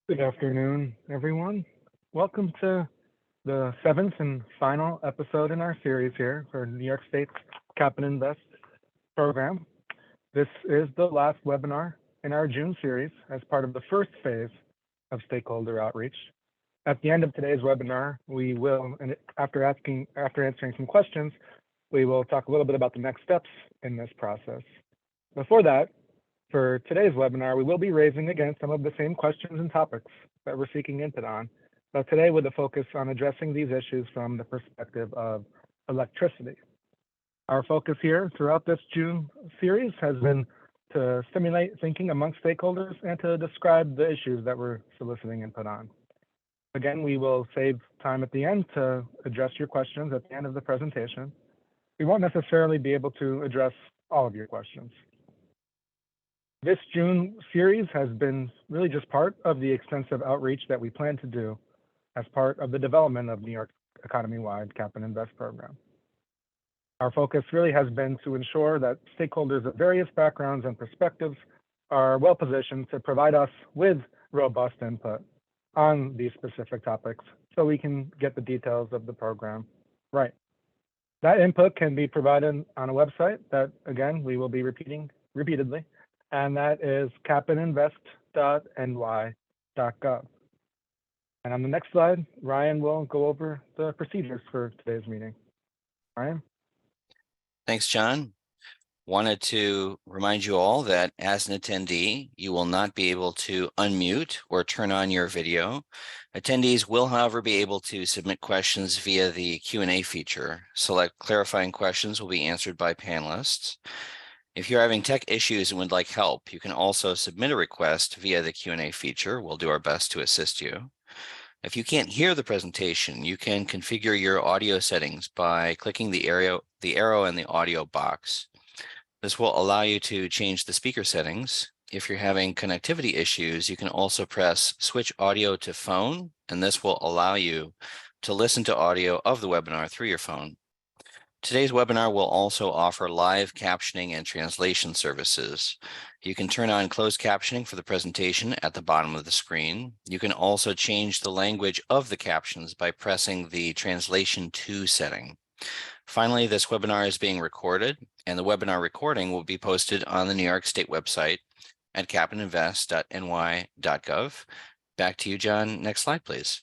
Good afternoon, everyone. Welcome to the seventh and final episode in our series here for New York State's Cap and Invest program. This is the last webinar in our June series as part of the first phase of stakeholder outreach. At the end of today's webinar, we will, and after answering some questions, we will talk a little bit about the next steps in this process. Before that, for today's webinar, we will be raising again some of the same questions and topics that we're seeking input on, but today with a focus on addressing these issues from the perspective of electricity. Our focus here throughout this June series has been to stimulate thinking amongst stakeholders and to describe the issues that we're soliciting input on. Again, we will save time at the end to address your questions at the end of the presentation. We won't necessarily be able to address all of your questions. This June series has been really just part of the extensive outreach that we plan to do as part of the development of New York economy-wide Cap and Invest program. Our focus really has been to ensure that stakeholders of various backgrounds and perspectives are well positioned to provide us with robust input on these specific topics so we can get the details of the program right. That input can be provided on a website that, again, we will be repeating repeatedly, and that is capandinvest.ny.gov. And on the next slide, Ryan will go over the procedures for today's meeting. Ryan? Thanks, John. Wanted to remind you all that as an attendee, you will not be able to unmute or turn on your video. Attendees will, however, be able to submit questions via the Q&A feature. Select clarifying questions will be answered by panelists. If you're having tech issues and would like help, you can also submit a request via the Q&A feature. We'll do our best to assist you. If you can't hear the presentation, you can configure your audio settings by clicking the arrow in the audio box. This will allow you to change the speaker settings. If you're having connectivity issues, you can also press switch audio to phone, and this will allow you to listen to audio of the webinar through your phone. Today's webinar will also offer live captioning and translation services. You can turn on closed captioning for the presentation at the bottom of the screen. You can also change the language of the captions by pressing the translation to setting. Finally, this webinar is being recorded, and the webinar recording will be posted on the New York State website at capandinvest.ny.gov. Back to you, John. Next slide, please.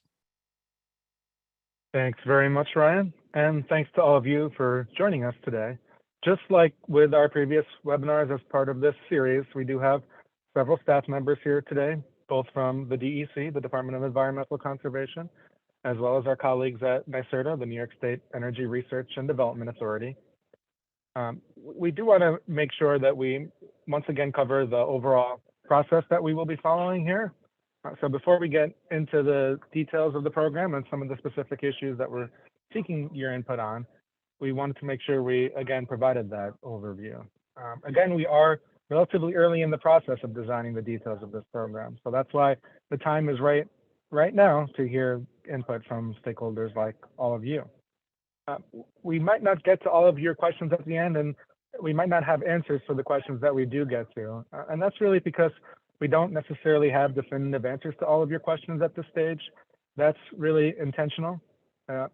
Thanks very much, Ryan. And thanks to all of you for joining us today. Just like with our previous webinars as part of this series, we do have several staff members here today, both from the DEC, the Department of Environmental Conservation, as well as our colleagues at NYSERDA, the New York State Energy Research and Development Authority. We do want to make sure that we once again cover the overall process that we will be following here. So before we get into the details of the program and some of the specific issues that we're seeking your input on, we wanted to make sure we, again, provided that overview. Again, we are relatively early in the process of designing the details of this program. So that's why the time is right now to hear input from stakeholders like all of you. We might not get to all of your questions at the end, and we might not have answers for the questions that we do get to. And that's really because we don't necessarily have definitive answers to all of your questions at this stage. That's really intentional.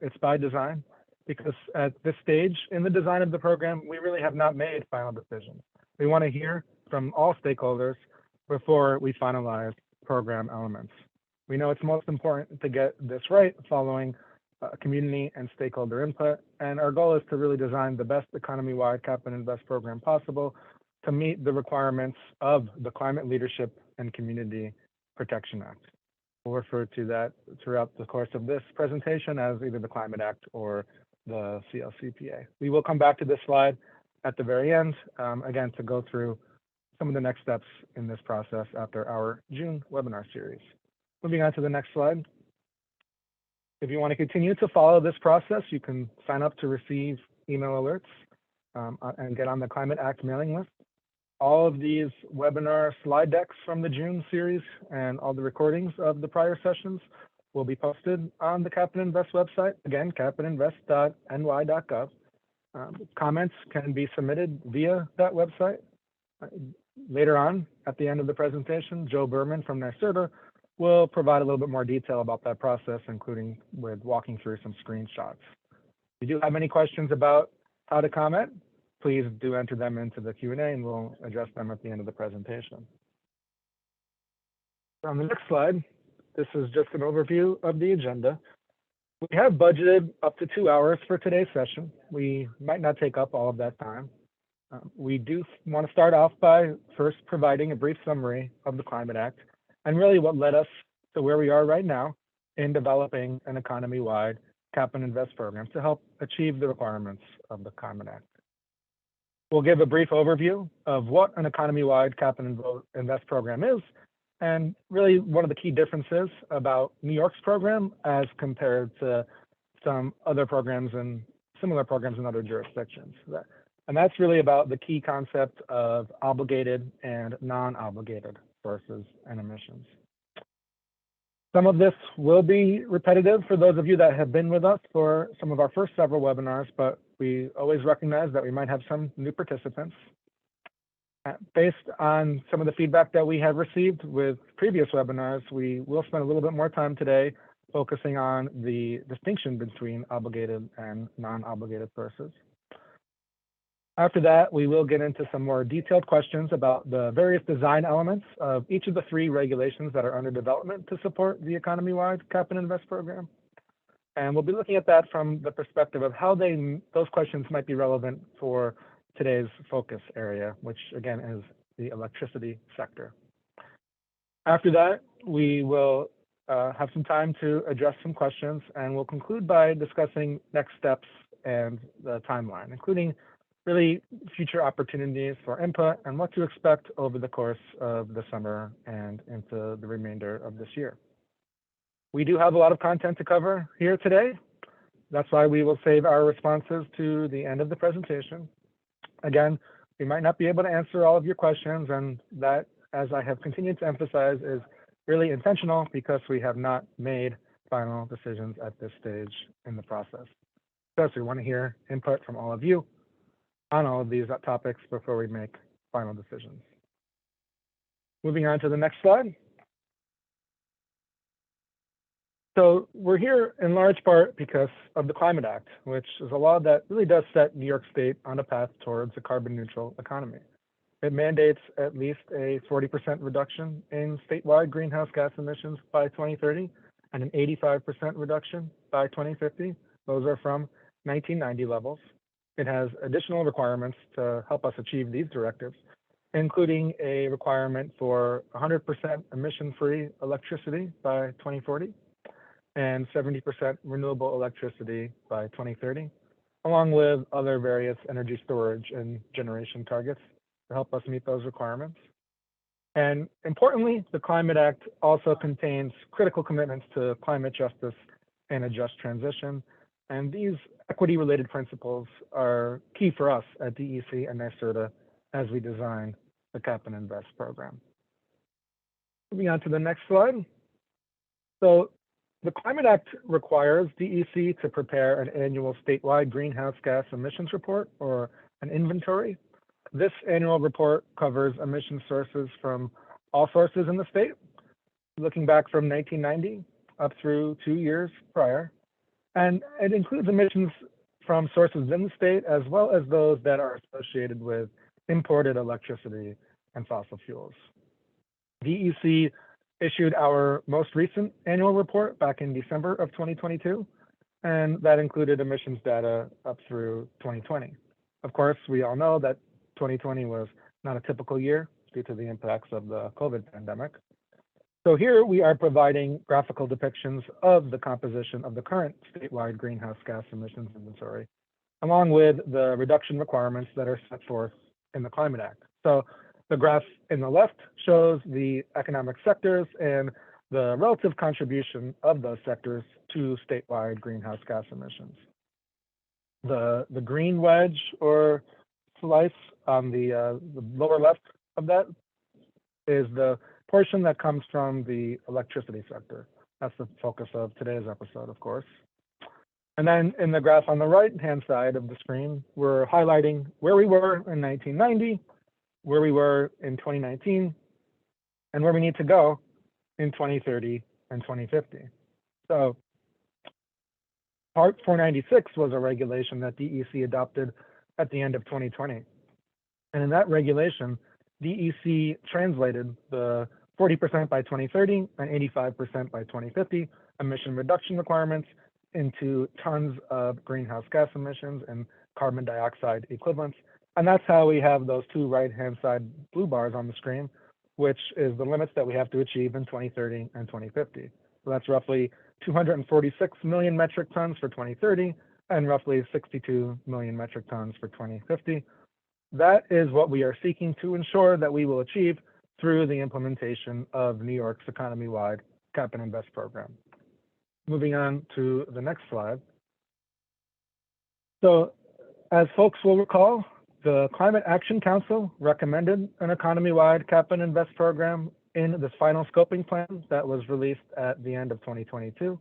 It's by design, because at this stage in the design of the program, we really have not made final decisions. We want to hear from all stakeholders before we finalize program elements. We know it's most important to get this right following community and stakeholder input, and our goal is to really design the best economy-wide Cap and Invest program possible to meet the requirements of the Climate Leadership and Community Protection Act. We'll refer to that throughout the course of this presentation as either the Climate Act or the CLCPA. We will come back to this slide at the very end, again, to go through some of the next steps in this process after our June webinar series. Moving on to the next slide. If you want to continue to follow this process, you can sign up to receive email alerts and get on the Climate Act mailing list. All of these webinar slide decks from the June series and all the recordings of the prior sessions will be posted on the Cap and Invest website, again, capandinvest.ny.gov. Comments can be submitted via that website. Later on, at the end of the presentation, Joe Berman from NYSERDA we'll provide a little bit more detail about that process, including with walking through some screenshots. If you do have any questions about how to comment, please do enter them into the Q&A and we'll address them at the end of the presentation. On the next slide, this is just an overview of the agenda. We have budgeted up to 2 hours for today's session. We might not take up all of that time. We do want to start off by first providing a brief summary of the Climate Act and really what led us to where we are right now in developing an economy-wide cap and invest program to help achieve the requirements of the Climate Act. We'll give a brief overview of what an economy-wide cap and invest program is, and really one of the key differences about New York's program as compared to some other programs and similar programs in other jurisdictions. And that's really about the key concept of obligated and non-obligated sources and emissions. Some of this will be repetitive for those of you that have been with us for some of our first several webinars, but we always recognize that we might have some new participants. Based on some of the feedback that we have received with previous webinars, we will spend a little bit more time today focusing on the distinction between obligated and non-obligated sources. After that, we will get into some more detailed questions about the various design elements of each of the 3 regulations that are under development to support the economy-wide cap and invest program. And we'll be looking at that from the perspective of how those questions might be relevant for today's focus area, which again is the electricity sector. After that, we will have some time to address some questions, and we'll conclude by discussing next steps and the timeline, including really future opportunities for input and what to expect over the course of the summer and into the remainder of this year. We do have a lot of content to cover here today. That's why we will save our responses to the end of the presentation. Again, we might not be able to answer all of your questions, and that, as I have continued to emphasize, is really intentional because we have not made final decisions at this stage in the process. So we want to hear input from all of you on all of these topics before we make final decisions. Moving on to the next slide. So we're here in large part because of the Climate Act, which is a law that really does set New York State on a path towards a carbon neutral economy. It mandates at least a 40% reduction in statewide greenhouse gas emissions by 2030 and an 85% reduction by 2050. Those are from 1990 levels. It has additional requirements to help us achieve these directives, including a requirement for 100% emission-free electricity by 2040 and 70% renewable electricity by 2030, along with other various energy storage and generation targets to help us meet those requirements. And importantly, the Climate Act also contains critical commitments to climate justice and a just transition. And these equity-related principles are key for us at DEC and NYSERDA as we design the Cap and Invest program. Moving on to the next slide. So the Climate Act requires DEC to prepare an annual statewide greenhouse gas emissions report, or an inventory. This annual report covers emission sources from all sources in the state, looking back from 1990 up through 2 years prior. And it includes emissions from sources in the state, as well as those that are associated with imported electricity and fossil fuels. DEC issued our most recent annual report back in December of 2022, and that included emissions data up through 2020. Of course, we all know that 2020 was not a typical year due to the impacts of the COVID pandemic. So here we are providing graphical depictions of the composition of the current statewide greenhouse gas emissions inventory, along with the reduction requirements that are set forth in the Climate Act. So the graph in the left shows the economic sectors and the relative contribution of those sectors to statewide greenhouse gas emissions. The green wedge or slice on the lower left of that is the portion that comes from the electricity sector. That's the focus of today's episode, of course. And then in the graph on the right-hand side of the screen, we're highlighting where we were in 1990, where we were in 2019, and where we need to go in 2030 and 2050. So Part 496 was a regulation that DEC adopted at the end of 2020. And in that regulation, DEC translated the 40% by 2030 and 85% by 2050 emission reduction requirements into tons of greenhouse gas emissions and carbon dioxide equivalents. And that's how we have those two right-hand side blue bars on the screen, which is the limits that we have to achieve in 2030 and 2050. So that's roughly 246 million metric tons for 2030 and roughly 62 million metric tons for 2050. That is what we are seeking to ensure that we will achieve through the implementation of New York's economy-wide cap and invest program. Moving on to the next slide. So as folks will recall, the Climate Action Council recommended an economy-wide cap and invest program in this final scoping plan that was released at the end of 2022.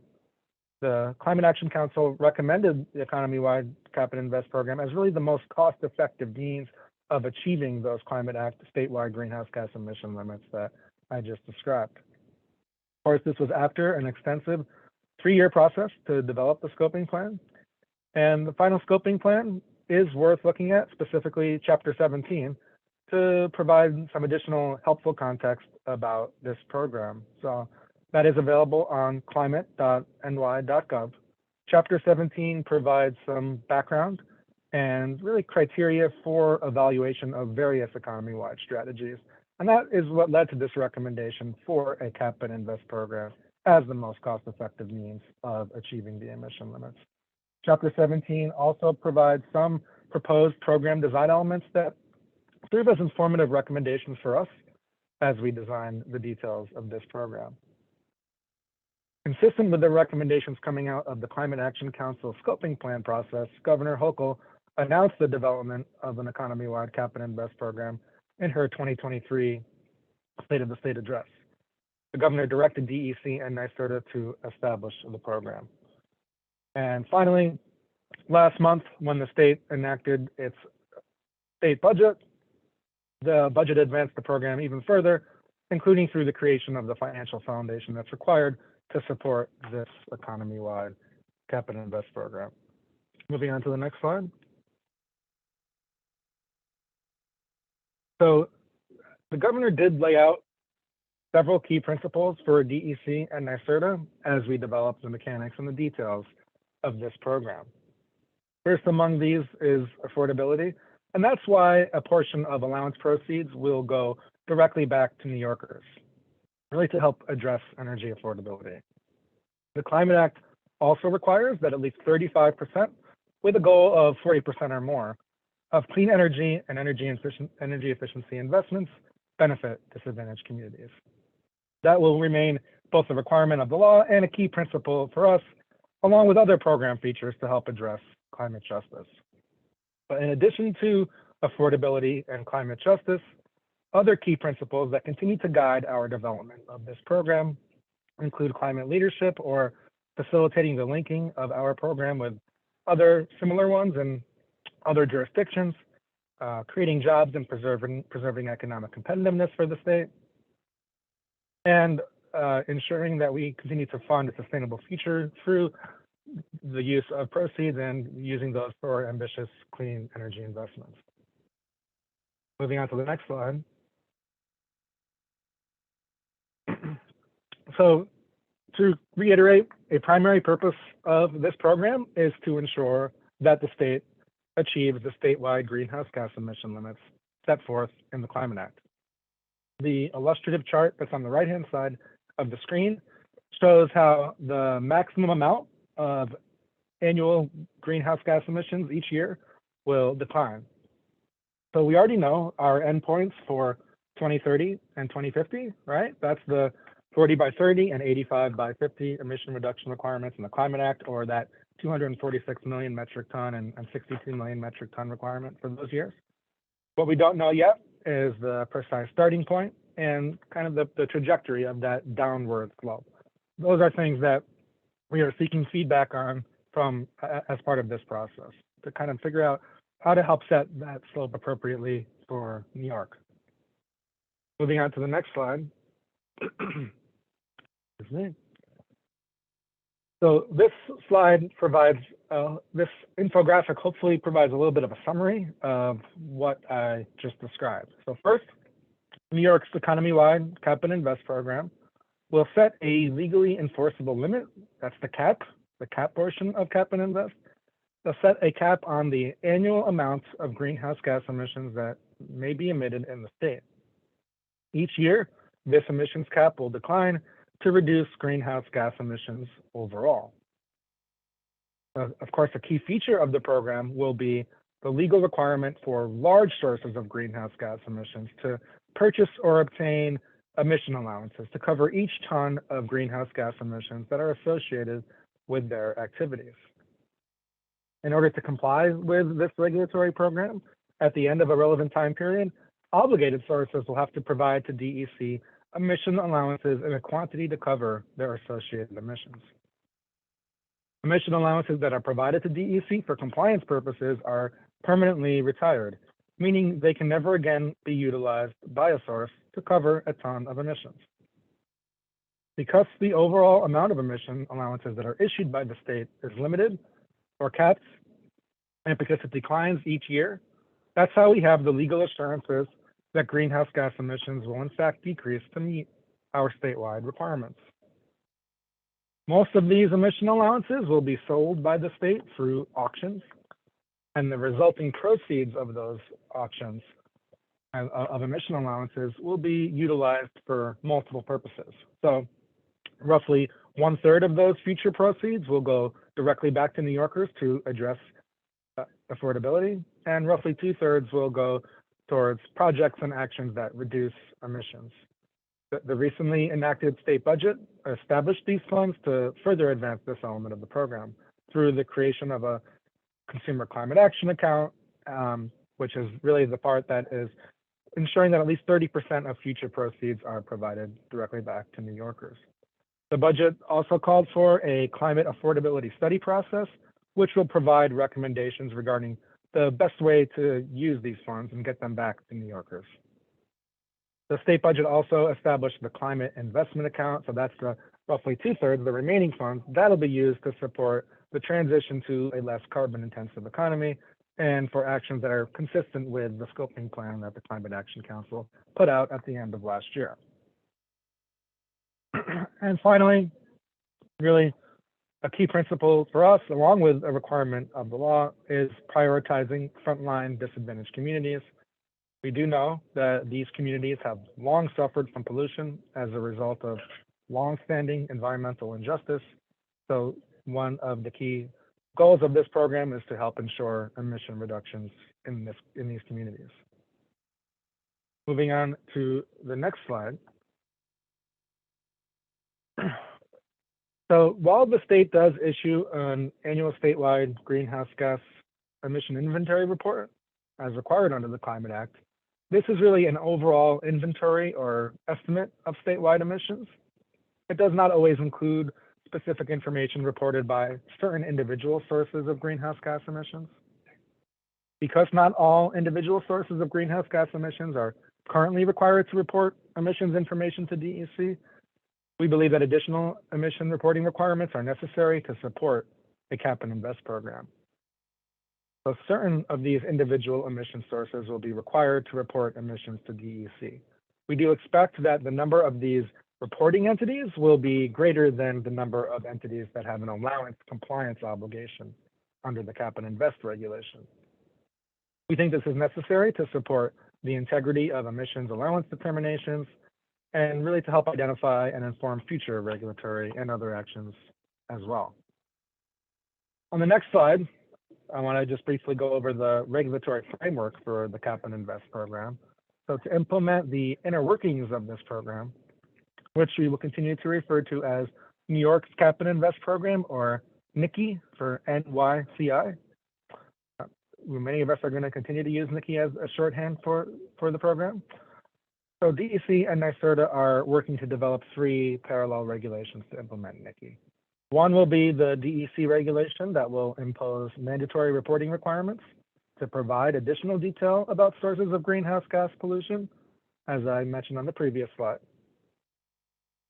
The Climate Action Council recommended the economy-wide cap and invest program as really the most cost-effective means of achieving those Climate Act statewide greenhouse gas emission limits that I just described. Of course, this was after an extensive 3-year process to develop the scoping plan. And the final scoping plan is worth looking at, specifically Chapter 17, to provide some additional helpful context about this program. So that is available on climate.ny.gov. Chapter 17 provides some background and really criteria for evaluation of various economy-wide strategies. And that is what led to this recommendation for a cap and invest program as the most cost-effective means of achieving the emission limits. Chapter 17 also provides some proposed program design elements that serve as informative recommendations for us as we design the details of this program. Consistent with the recommendations coming out of the Climate Action Council scoping plan process, Governor Hochul announced the development of an economy-wide cap and invest program in her 2023 State of the State address. The governor directed DEC and NYSERDA to establish the program. And finally, last month, when the state enacted its state budget, the budget advanced the program even further, including through the creation of the financial foundation that's required to support this economy-wide cap and invest program. Moving on to the next slide. So the governor did lay out several key principles for DEC and NYSERDA as we develop the mechanics and the details of this program. First among these is affordability, and that's why a portion of allowance proceeds will go directly back to New Yorkers, really to help address energy affordability. The Climate Act also requires that at least 35%, with a goal of 40% or more, of clean energy and energy efficiency investments benefit disadvantaged communities. That will remain both a requirement of the law and a key principle for us, along with other program features to help address climate justice. But in addition to affordability and climate justice, other key principles that continue to guide our development of this program include climate leadership, or facilitating the linking of our program with other similar ones in other jurisdictions, creating jobs and preserving economic competitiveness for the state, and ensuring that we continue to fund a sustainable future through the use of proceeds and using those for ambitious clean energy investments. Moving on to the next slide. So to reiterate, a primary purpose of this program is to ensure that the state achieves the statewide greenhouse gas emission limits set forth in the Climate Act. The illustrative chart that's on the right-hand side of the screen shows how the maximum amount of annual greenhouse gas emissions each year will decline. So we already know our endpoints for 2030 and 2050, right? That's the 40 by 30 and 85 by 50 emission reduction requirements in the Climate Act, or that 246 million metric ton and 62 million metric ton requirement for those years. What we don't know yet is the precise starting point and kind of the trajectory of that downward slope. Those are things that we are seeking feedback on from as part of this process to kind of figure out how to help set that slope appropriately for New York. Moving on to the next slide. Excuse me. So this slide provides, this infographic hopefully provides a little bit of a summary of what I just described. So first, New York's economy-wide cap and invest program will set a legally enforceable limit. That's the cap portion of cap and invest. They'll set a cap on the annual amount of greenhouse gas emissions that may be emitted in the state. Each year, this emissions cap will decline to reduce greenhouse gas emissions overall. Of course, a key feature of the program will be the legal requirement for large sources of greenhouse gas emissions to purchase or obtain emission allowances to cover each ton of greenhouse gas emissions that are associated with their activities. In order to comply with this regulatory program, at the end of a relevant time period, obligated sources will have to provide to DEC emission allowances in a quantity to cover their associated emissions. Emission allowances that are provided to DEC for compliance purposes are permanently retired, meaning they can never again be utilized by a source to cover a ton of emissions. Because the overall amount of emission allowances that are issued by the state is limited or capped, and because it declines each year, that's how we have the legal assurances that greenhouse gas emissions will in fact decrease to meet our statewide requirements. Most of these emission allowances will be sold by the state through auctions, and the resulting proceeds of those auctions of emission allowances will be utilized for multiple purposes. So roughly 1/3 of those future proceeds will go directly back to New Yorkers to address affordability, and roughly 2/3 will go towards projects and actions that reduce emissions. The recently enacted state budget established these funds to further advance this element of the program through the creation of a consumer climate action account, which is really the part that is ensuring that at least 30% of future proceeds are provided directly back to New Yorkers. The budget also called for a climate affordability study process, which will provide recommendations regarding the best way to use these funds and get them back to New Yorkers. The state budget also established the climate investment account, so that's the roughly 2/3 of the remaining funds. That'll be used to support the transition to a less carbon-intensive economy and for actions that are consistent with the scoping plan that the Climate Action Council put out at the end of last year. And finally, really a key principle for us, along with a requirement of the law, is prioritizing frontline disadvantaged communities. We do know that these communities have long suffered from pollution as a result of long-standing environmental injustice. So one of the key goals of this program is to help ensure emission reductions in these communities. Moving on to the next slide. So while the state does issue an annual statewide greenhouse gas emission inventory report as required under the Climate Act, this is really an overall inventory or estimate of statewide emissions. It does not always include specific information reported by certain individual sources of greenhouse gas emissions. Because not all individual sources of greenhouse gas emissions are currently required to report emissions information to DEC, we believe that additional emission reporting requirements are necessary to support the cap and invest program. So certain of these individual emission sources will be required to report emissions to DEC. We do expect that the number of these reporting entities will be greater than the number of entities that have an allowance compliance obligation under the cap and invest regulation. We think this is necessary to support the integrity of emissions allowance determinations and really to help identify and inform future regulatory and other actions as well. On the next slide, I want to just briefly go over the regulatory framework for the cap and invest program. So to implement the inner workings of this program, which we will continue to refer to as New York's Cap and Invest Program, or NYSERDA for NYCI. Many of us are going to continue to use NYSERDA as a shorthand for the program. So DEC and NYSERDA are working to develop 3 parallel regulations to implement NYSERDA. One will be the DEC regulation that will impose mandatory reporting requirements to provide additional detail about sources of greenhouse gas pollution, as I mentioned on the previous slide.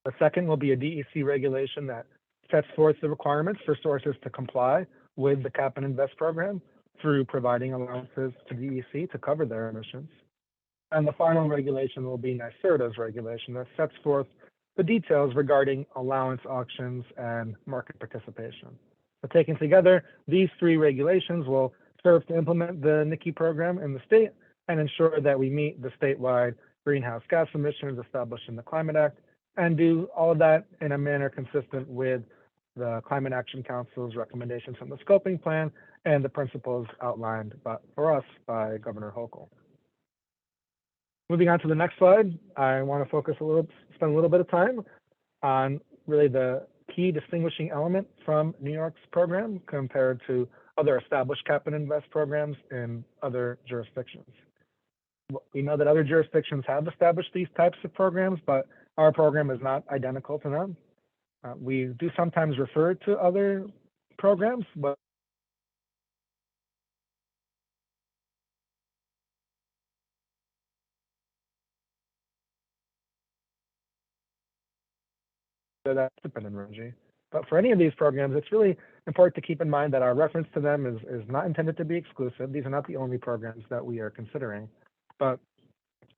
The second will be a DEC regulation that sets forth the requirements for sources to comply with the Cap and Invest program through providing allowances to DEC to cover their emissions. And the final regulation will be NYSERDA's regulation that sets forth the details regarding allowance auctions and market participation. So taken together, these three regulations will serve to implement the NICI program in the state and ensure that we meet the statewide greenhouse gas emissions established in the Climate Act, and do all of that in a manner consistent with the Climate Action Council's recommendations from the scoping plan and the principles outlined for us by Governor Hochul. Moving on to the next slide, I want to spend a little bit of time on really the key distinguishing element from New York's program compared to other established Cap and Invest programs in other jurisdictions. We know that other jurisdictions have established these types of programs, but our program is not identical to them. We do sometimes refer to other programs, but that's dependent on RGGI. But for any of these programs, it's really important to keep in mind that our reference to them is not intended to be exclusive. These are not the only programs that we are considering. But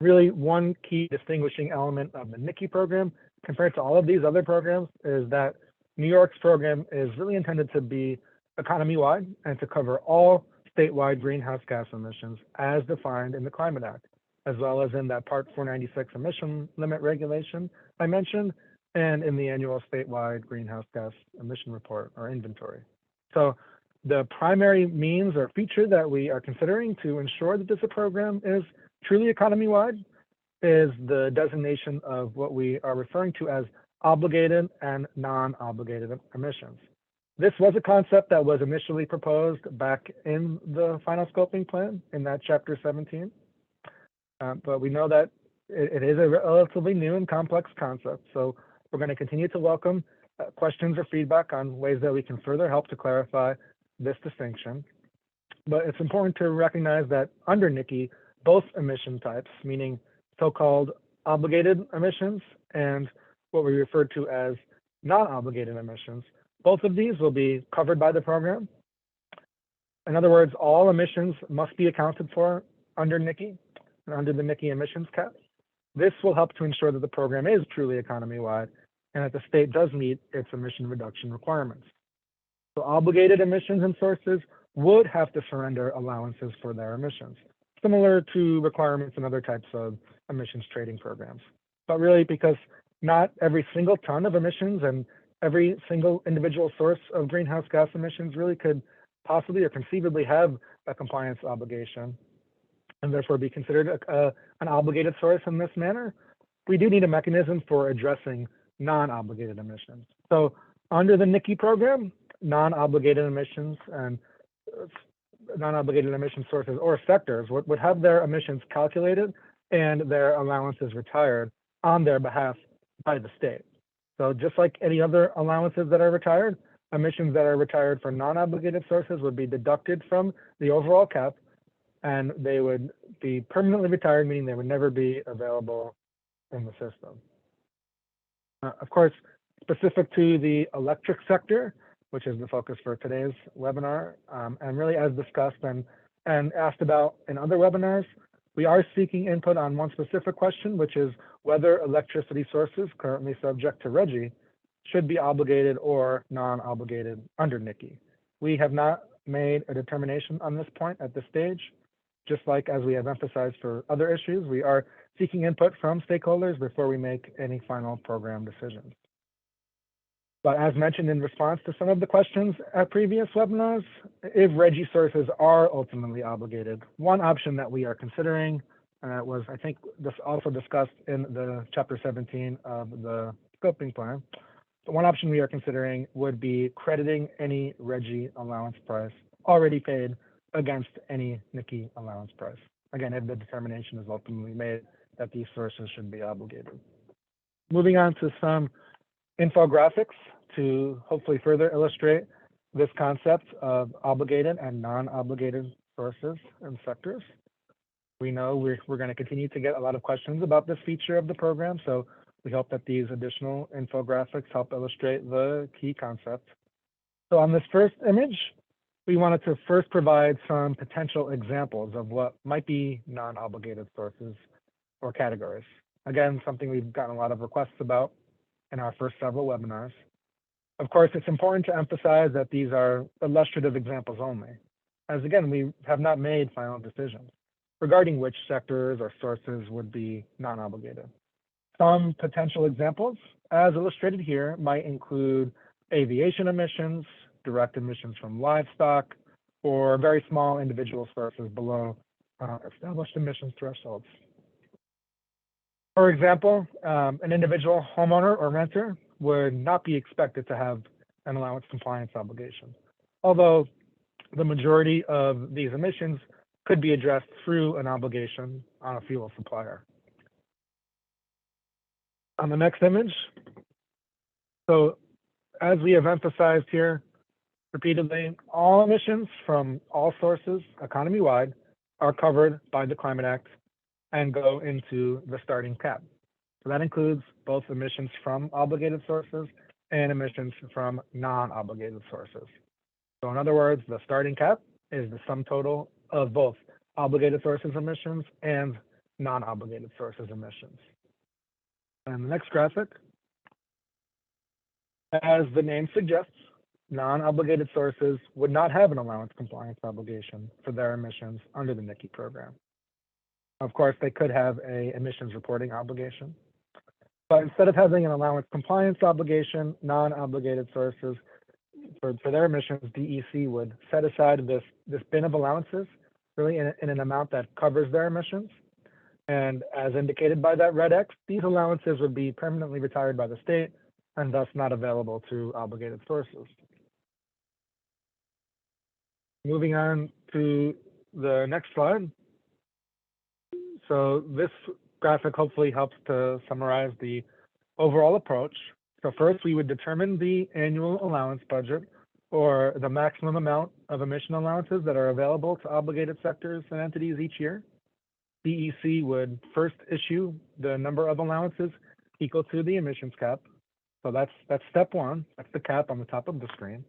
really, one key distinguishing element of the NICI program compared to all of these other programs is that New York's program is really intended to be economy-wide and to cover all statewide greenhouse gas emissions as defined in the Climate Act, as well as in that Part 496 emission limit regulation I mentioned, and in the annual statewide greenhouse gas emission report or inventory. So the primary means or feature that we are considering to ensure that this program is truly economy-wide is the designation of what we are referring to as obligated and non-obligated emissions. This was a concept that was initially proposed back in the final scoping plan in that Chapter 17, but we know that it is a relatively new and complex concept. So we're going to continue to welcome questions or feedback on ways that we can further help to clarify this distinction. But it's important to recognize that under NICI, both emission types, meaning so-called obligated emissions and what we refer to as non-obligated emissions, both of these will be covered by the program. In other words, all emissions must be accounted for under NICI and under the NICI emissions cap. This will help to ensure that the program is truly economy-wide and that the state does meet its emission reduction requirements. So obligated emissions and sources would have to surrender allowances for their emissions, similar to requirements in other types of emissions trading programs. But really, because not every single ton of emissions and every single individual source of greenhouse gas emissions really could possibly or conceivably have a compliance obligation and therefore be considered an obligated source in this manner, we do need a mechanism for addressing non-obligated emissions. So under the NICI program, non-obligated emissions and non-obligated emission sources or sectors would have their emissions calculated and their allowances retired on their behalf by the state. So just like any other allowances that are retired, emissions that are retired for non-obligated sources would be deducted from the overall cap, and they would be permanently retired, meaning they would never be available in the system. Of course, specific to the electric sector, which is the focus for today's webinar, and really as discussed and asked about in other webinars, we are seeking input on one specific question, which is whether electricity sources currently subject to RGGI should be obligated or non-obligated under NICI. We have not made a determination on this point at this stage. Just like as we have emphasized for other issues, we are seeking input from stakeholders before we make any final program decisions. But as mentioned in response to some of the questions at previous webinars, if RGGI sources are ultimately obligated, one option that we are considering was, I think, this also discussed in the Chapter 17 of the scoping plan. But one option we are considering would be crediting any RGGI allowance price already paid against any NICI allowance price. Again, if the determination is ultimately made that these sources should be obligated. Moving on to some infographics to hopefully further illustrate this concept of obligated and non-obligated sources and sectors. We know we're going to continue to get a lot of questions about this feature of the program, so We hope that these additional infographics help illustrate the key concept. So on this first image, we wanted to first provide some potential examples of what might be non-obligated sources or categories. Again, something we've gotten a lot of requests about in our first several webinars. Of course, it's important to emphasize that these are illustrative examples only, as again, we have not made final decisions regarding which sectors or sources would be non-obligated. Some potential examples, as illustrated here, might include aviation emissions, direct emissions from livestock, or very small individual sources below established emissions thresholds. For example, an individual homeowner or renter would not be expected to have an allowance compliance obligation, although the majority of these emissions could be addressed through an obligation on a fuel supplier. On the next image, so as we have emphasized here repeatedly, all emissions from all sources economy-wide are covered by the Climate Act and go into the starting cap. So that includes both emissions from obligated sources and emissions from non-obligated sources. So in other words, the starting cap is the sum total of both obligated sources emissions and non-obligated sources emissions. And the next graphic, as the name suggests, non-obligated sources would not have an allowance compliance obligation for their emissions under the NYSERDA program. Of course, they could have an emissions reporting obligation, but instead of having an allowance compliance obligation, non-obligated sources for their emissions, DEC would set aside this bin of allowances really in an amount that covers their emissions. And as indicated by that red X, these allowances would be permanently retired by the state and thus not available to obligated sources. Moving on to the next slide. So this graphic hopefully helps to summarize the overall approach. So first, we would determine the annual allowance budget, or the maximum amount of emission allowances that are available to obligated sectors and entities each year. DEC would first issue the number of allowances equal to the emissions cap. So that's step one. That's the cap on the top of the screen.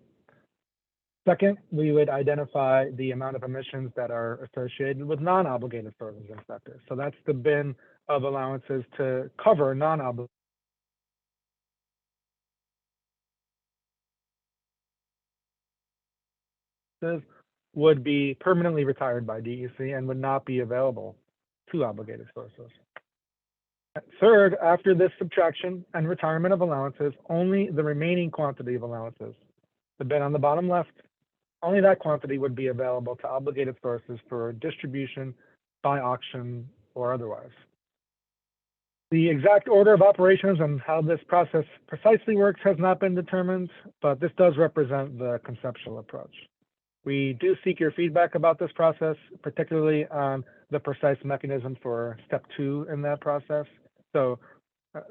Second, we would identify the amount of emissions that are associated with non-obligated sources and sectors. So that's the bin of allowances to cover non-obligated would be permanently retired by DEC and would not be available to obligated sources. Third, after this subtraction and retirement of allowances, only the remaining quantity of allowances, the bin on the bottom left, only that quantity would be available to obligated sources for distribution by auction or otherwise. The exact order of operations and how this process precisely works has not been determined, but this does represent the conceptual approach. We do seek your feedback about this process, particularly on the precise mechanism for step 2 in that process. So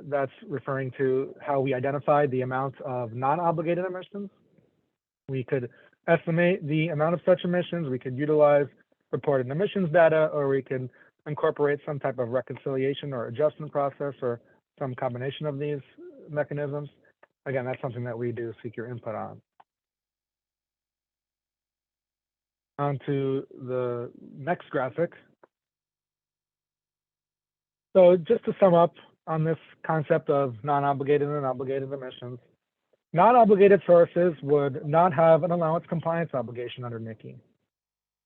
that's referring to how we identify the amount of non-obligated emissions. We could estimate the amount of such emissions. We could utilize reported emissions data, or we can incorporate some type of reconciliation or adjustment process, or some combination of these mechanisms. Again, that's something that we do seek your input on. On to the next graphic. So just to sum up on this concept of non-obligated and obligated emissions, non-obligated sources would not have an allowance compliance obligation under NYSERDA.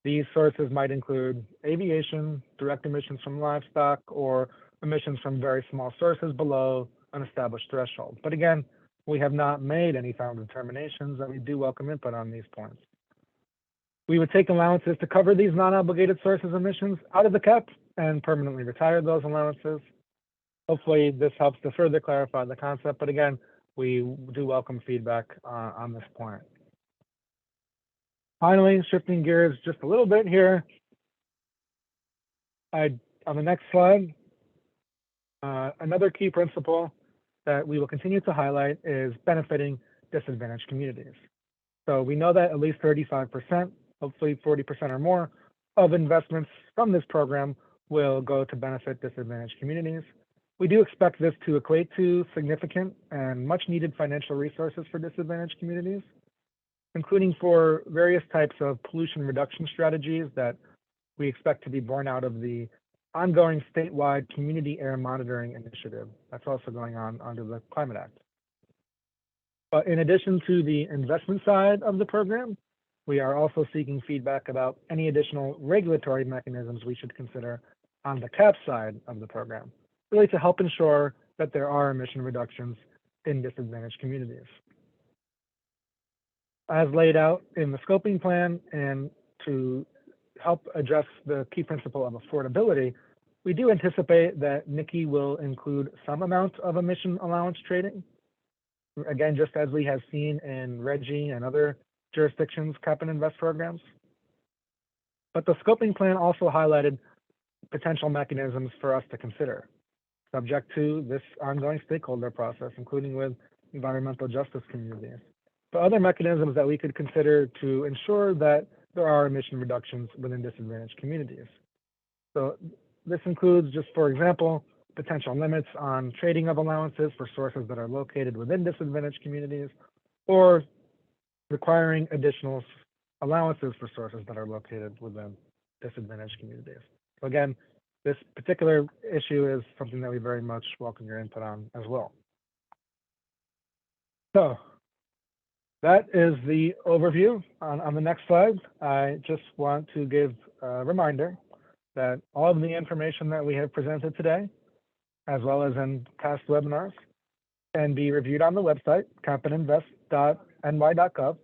These sources might include aviation, direct emissions from livestock, or emissions from very small sources below an established threshold. But again, we have not made any final determinations, and we do welcome input on these points. We would take allowances to cover these non-obligated sources emissions out of the cap and permanently retire those allowances. Hopefully this helps to further clarify the concept, but again, we do welcome feedback on this point. Finally, shifting gears just a little bit here, on the next slide, another key principle that we will continue to highlight is benefiting disadvantaged communities. So we know that at least 35%, hopefully 40% or more, of investments from this program will go to benefit disadvantaged communities. We do expect this to equate to significant and much needed financial resources for disadvantaged communities, including for various types of pollution reduction strategies that we expect to be born out of the ongoing statewide community air monitoring initiative that's also going on under the Climate Act. But in addition to the investment side of the program, we are also seeking feedback about any additional regulatory mechanisms we should consider on the CAP side of the program, really to help ensure that there are emission reductions in disadvantaged communities. As laid out in the scoping plan, and to help address the key principle of affordability, we do anticipate that NYSERDA will include some amount of emission allowance trading. Again, just as we have seen in RGGI and other jurisdictions' cap and invest programs. But the scoping plan also highlighted potential mechanisms for us to consider, subject to this ongoing stakeholder process, including with environmental justice communities. But other mechanisms that we could consider to ensure that there are emission reductions within disadvantaged communities. So this includes, just for example, potential limits on trading of allowances for sources that are located within disadvantaged communities, or requiring additional allowances for sources that are located within disadvantaged communities. So again, this particular issue is something that we very much welcome your input on as well. So that is the overview. On the next slide, I just want to give a reminder that all of the information that we have presented today, as well as in past webinars, can be reviewed on the website, capandinvest.ny.gov.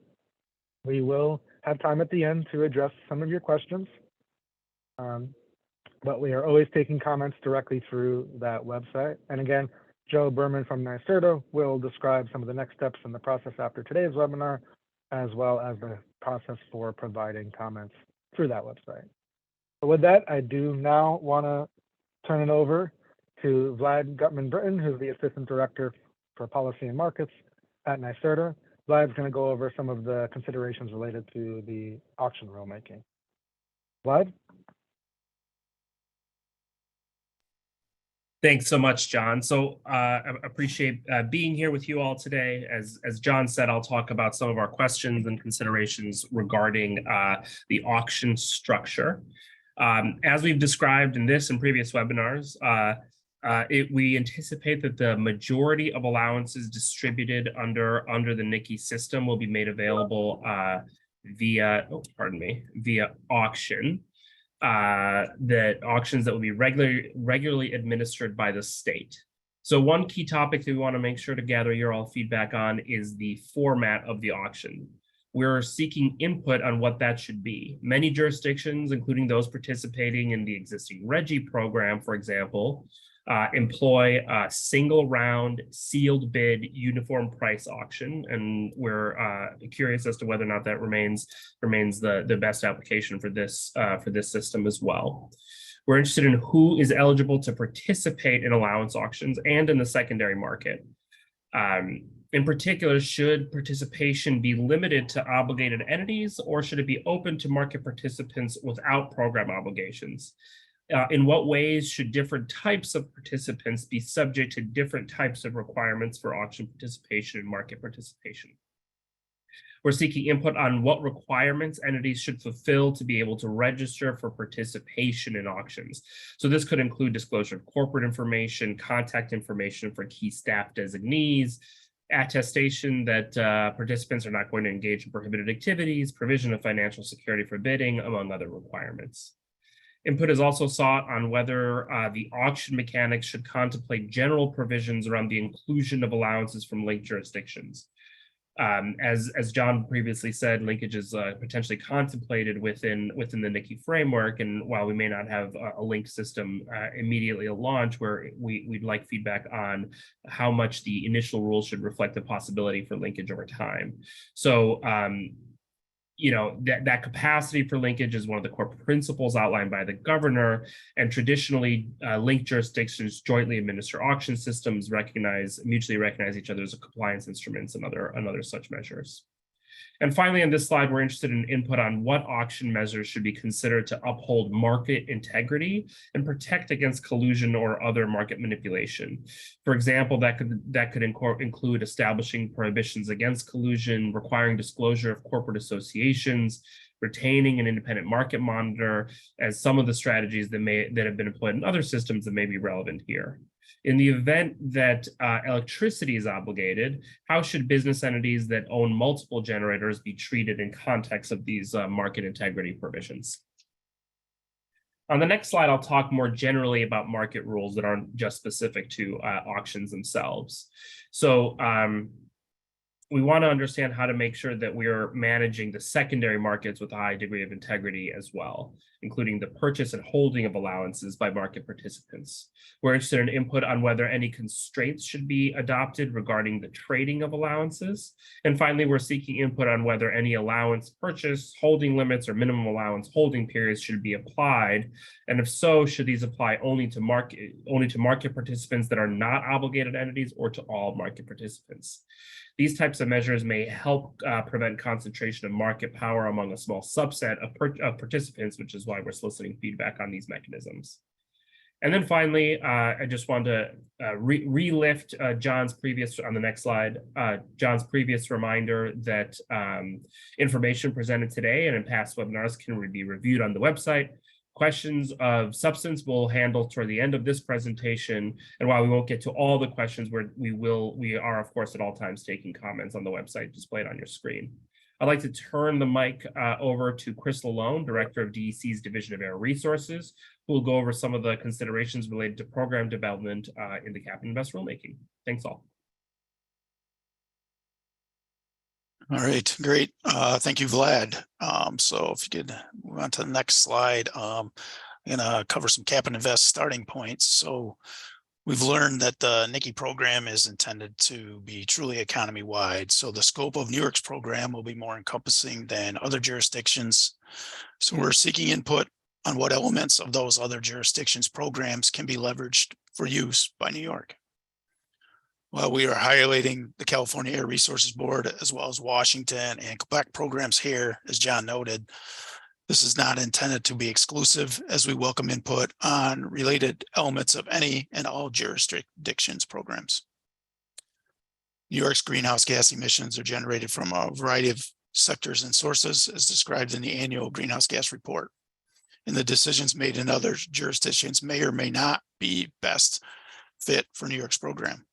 We will have time at the end to address some of your questions, but we are always taking comments directly through that website. And again, Joe Berman from NYSERDA will describe some of the next steps in the process after today's webinar, as well as the process for providing comments through that website. So with that, I do now want to turn it over to Vlad Gutman-Britton, who's the Assistant Director for Policy and Markets at NYSERDA. Vlad's going to go over some of the considerations related to the auction rulemaking. Vlad? Thanks so much, John. So I appreciate being here with you all today. As John said, I'll talk about some of our questions and considerations regarding the auction structure. As we've described in this and previous webinars, we anticipate that the majority of allowances distributed under the NYSERDA system will be made available via auction. That auctions that will be regularly administered by the state. So one key topic that we want to make sure to gather your all feedback on is the format of the auction. We're seeking input on what that should be. Many jurisdictions, including those participating in the existing RGGI program, for example, employ a single round sealed bid uniform price auction, and we're curious as to whether or not that remains the best application for this system as well. We're interested in who is eligible to participate in allowance auctions and in the secondary market. In particular, should participation be limited to obligated entities, or should it be open to market participants without program obligations? In what ways should different types of participants be subject to different types of requirements for auction participation and market participation? We're seeking input on what requirements entities should fulfill to be able to register for participation in auctions. So this could include disclosure of corporate information, contact information for key staff designees, attestation that participants are not going to engage in prohibited activities, provision of financial security for bidding, among other requirements. Input is also sought on whether the auction mechanics should contemplate general provisions around the inclusion of allowances from linked jurisdictions. As John previously said, linkage is potentially contemplated within the NYSERDA framework, and while we may not have a linked system immediately at launch, we'd like feedback on how much the initial rules should reflect the possibility for linkage over time. So that capacity for linkage is one of the core principles outlined by the governor, and traditionally linked jurisdictions jointly administer auction systems, mutually recognize each other as compliance instruments and other such measures. And finally, on this slide, we're interested in input on what auction measures should be considered to uphold market integrity and protect against collusion or other market manipulation. For example, that could include establishing prohibitions against collusion, requiring disclosure of corporate associations, retaining an independent market monitor, as some of the strategies that have been employed in other systems that may be relevant here. In the event that electricity is obligated, how should business entities that own multiple generators be treated in context of these market integrity provisions? On the next slide, I'll talk more generally about market rules that aren't just specific to auctions themselves. So we want to understand how to make sure that we are managing the secondary markets with a high degree of integrity as well, including the purchase and holding of allowances by market participants. We're interested in input on whether any constraints should be adopted regarding the trading of allowances. And finally, we're seeking input on whether any allowance purchase, holding limits, or minimum allowance holding periods should be applied. And if so, should these apply only to market participants that are not obligated entities, or to all market participants? These types of measures may help prevent concentration of market power among a small subset of participants, which is why we're soliciting feedback on these mechanisms. And then finally, I just want to relift John's previous, on the next slide, John's previous reminder that information presented today and in past webinars can be reviewed on the website. Questions of substance we'll handle toward the end of this presentation. And while we won't get to all the questions, we are, of course, at all times taking comments on the website displayed on your screen. I'd like to turn the mic over to Chris Lalone, Director of DEC's Division of Air Resources, who will go over some of the considerations related to program development in the cap and invest rulemaking. Thanks all. All right, great. Thank you, Vlad. So if you could move on to the next slide, I'm gonna cover some cap and invest starting points. So we've learned that the NYSERDA program is intended to be truly economy-wide. So the scope of New York's program will be more encompassing than other jurisdictions. So we're seeking input on what elements of those other jurisdictions' programs can be leveraged for use by New York. While we are highlighting the California Air Resources Board, as well as Washington and Quebec programs here, as John noted, this is not intended to be exclusive, as we welcome input on related elements of any and all jurisdictions' programs. New York's greenhouse gas emissions are generated from a variety of sectors and sources, as described in the annual greenhouse gas report. And the decisions made in other jurisdictions may or may not be best fit for New York's program.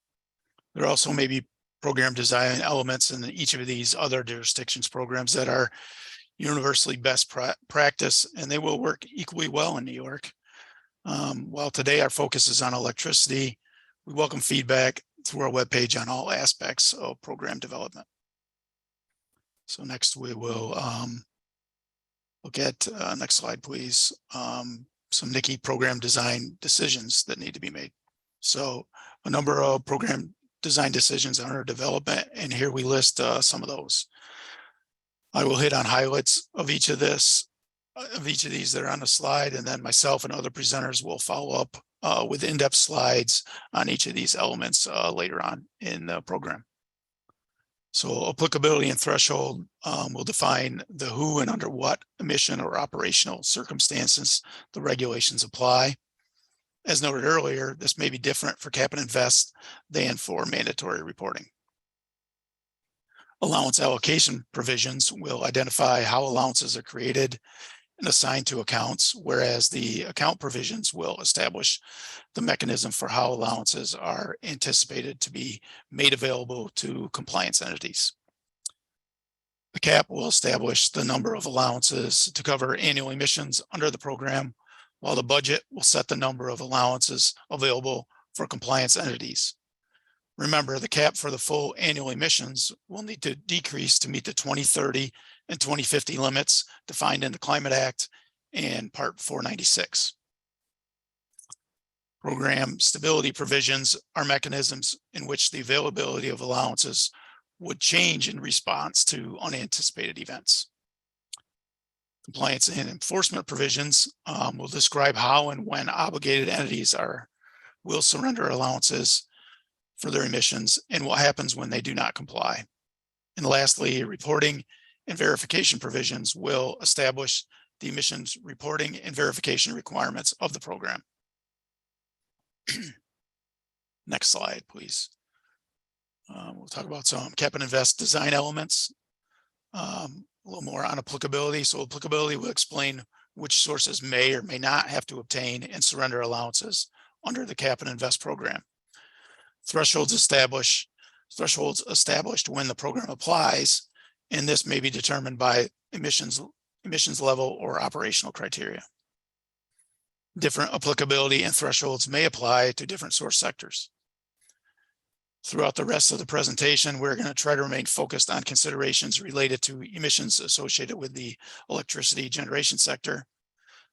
There also may be program design elements in each of these other jurisdictions programs that are universally best practice, and they will work equally well in New York. While today our focus is on electricity, we welcome feedback through our webpage on all aspects of program development. So next we will look at, next slide please, some NYSERDA program design decisions that need to be made. So a number of program design decisions under development, and here we list some of those. I will hit on highlights of each of these that are on the slide, and then myself and other presenters will follow up with in-depth slides on each of these elements later on in the program. So applicability and threshold will define the who and under what emission or operational circumstances the regulations apply. As noted earlier, this may be different for cap and invest than for mandatory reporting. Allowance allocation provisions will identify how allowances are created and assigned to accounts, whereas the account provisions will establish the mechanism for how allowances are anticipated to be made available to compliance entities. The cap will establish the number of allowances to cover annual emissions under the program, while the budget will set the number of allowances available for compliance entities. Remember, the cap for the full annual emissions will need to decrease to meet the 2030 and 2050 limits defined in the Climate Act and Part 496. Program stability provisions are mechanisms in which the availability of allowances would change in response to unanticipated events. Compliance and enforcement provisions will describe how and when obligated entities will surrender allowances for their emissions and what happens when they do not comply. And lastly, reporting and verification provisions will establish the emissions reporting and verification requirements of the program. Next slide, please. We'll talk about some cap and invest design elements. A little more on applicability. So applicability will explain which sources may or may not have to obtain and surrender allowances under the cap and invest program. Thresholds established when the program applies, and this may be determined by emissions level or operational criteria. Different applicability and thresholds may apply to different source sectors. Throughout the rest of the presentation, we're going to try to remain focused on considerations related to emissions associated with the electricity generation sector.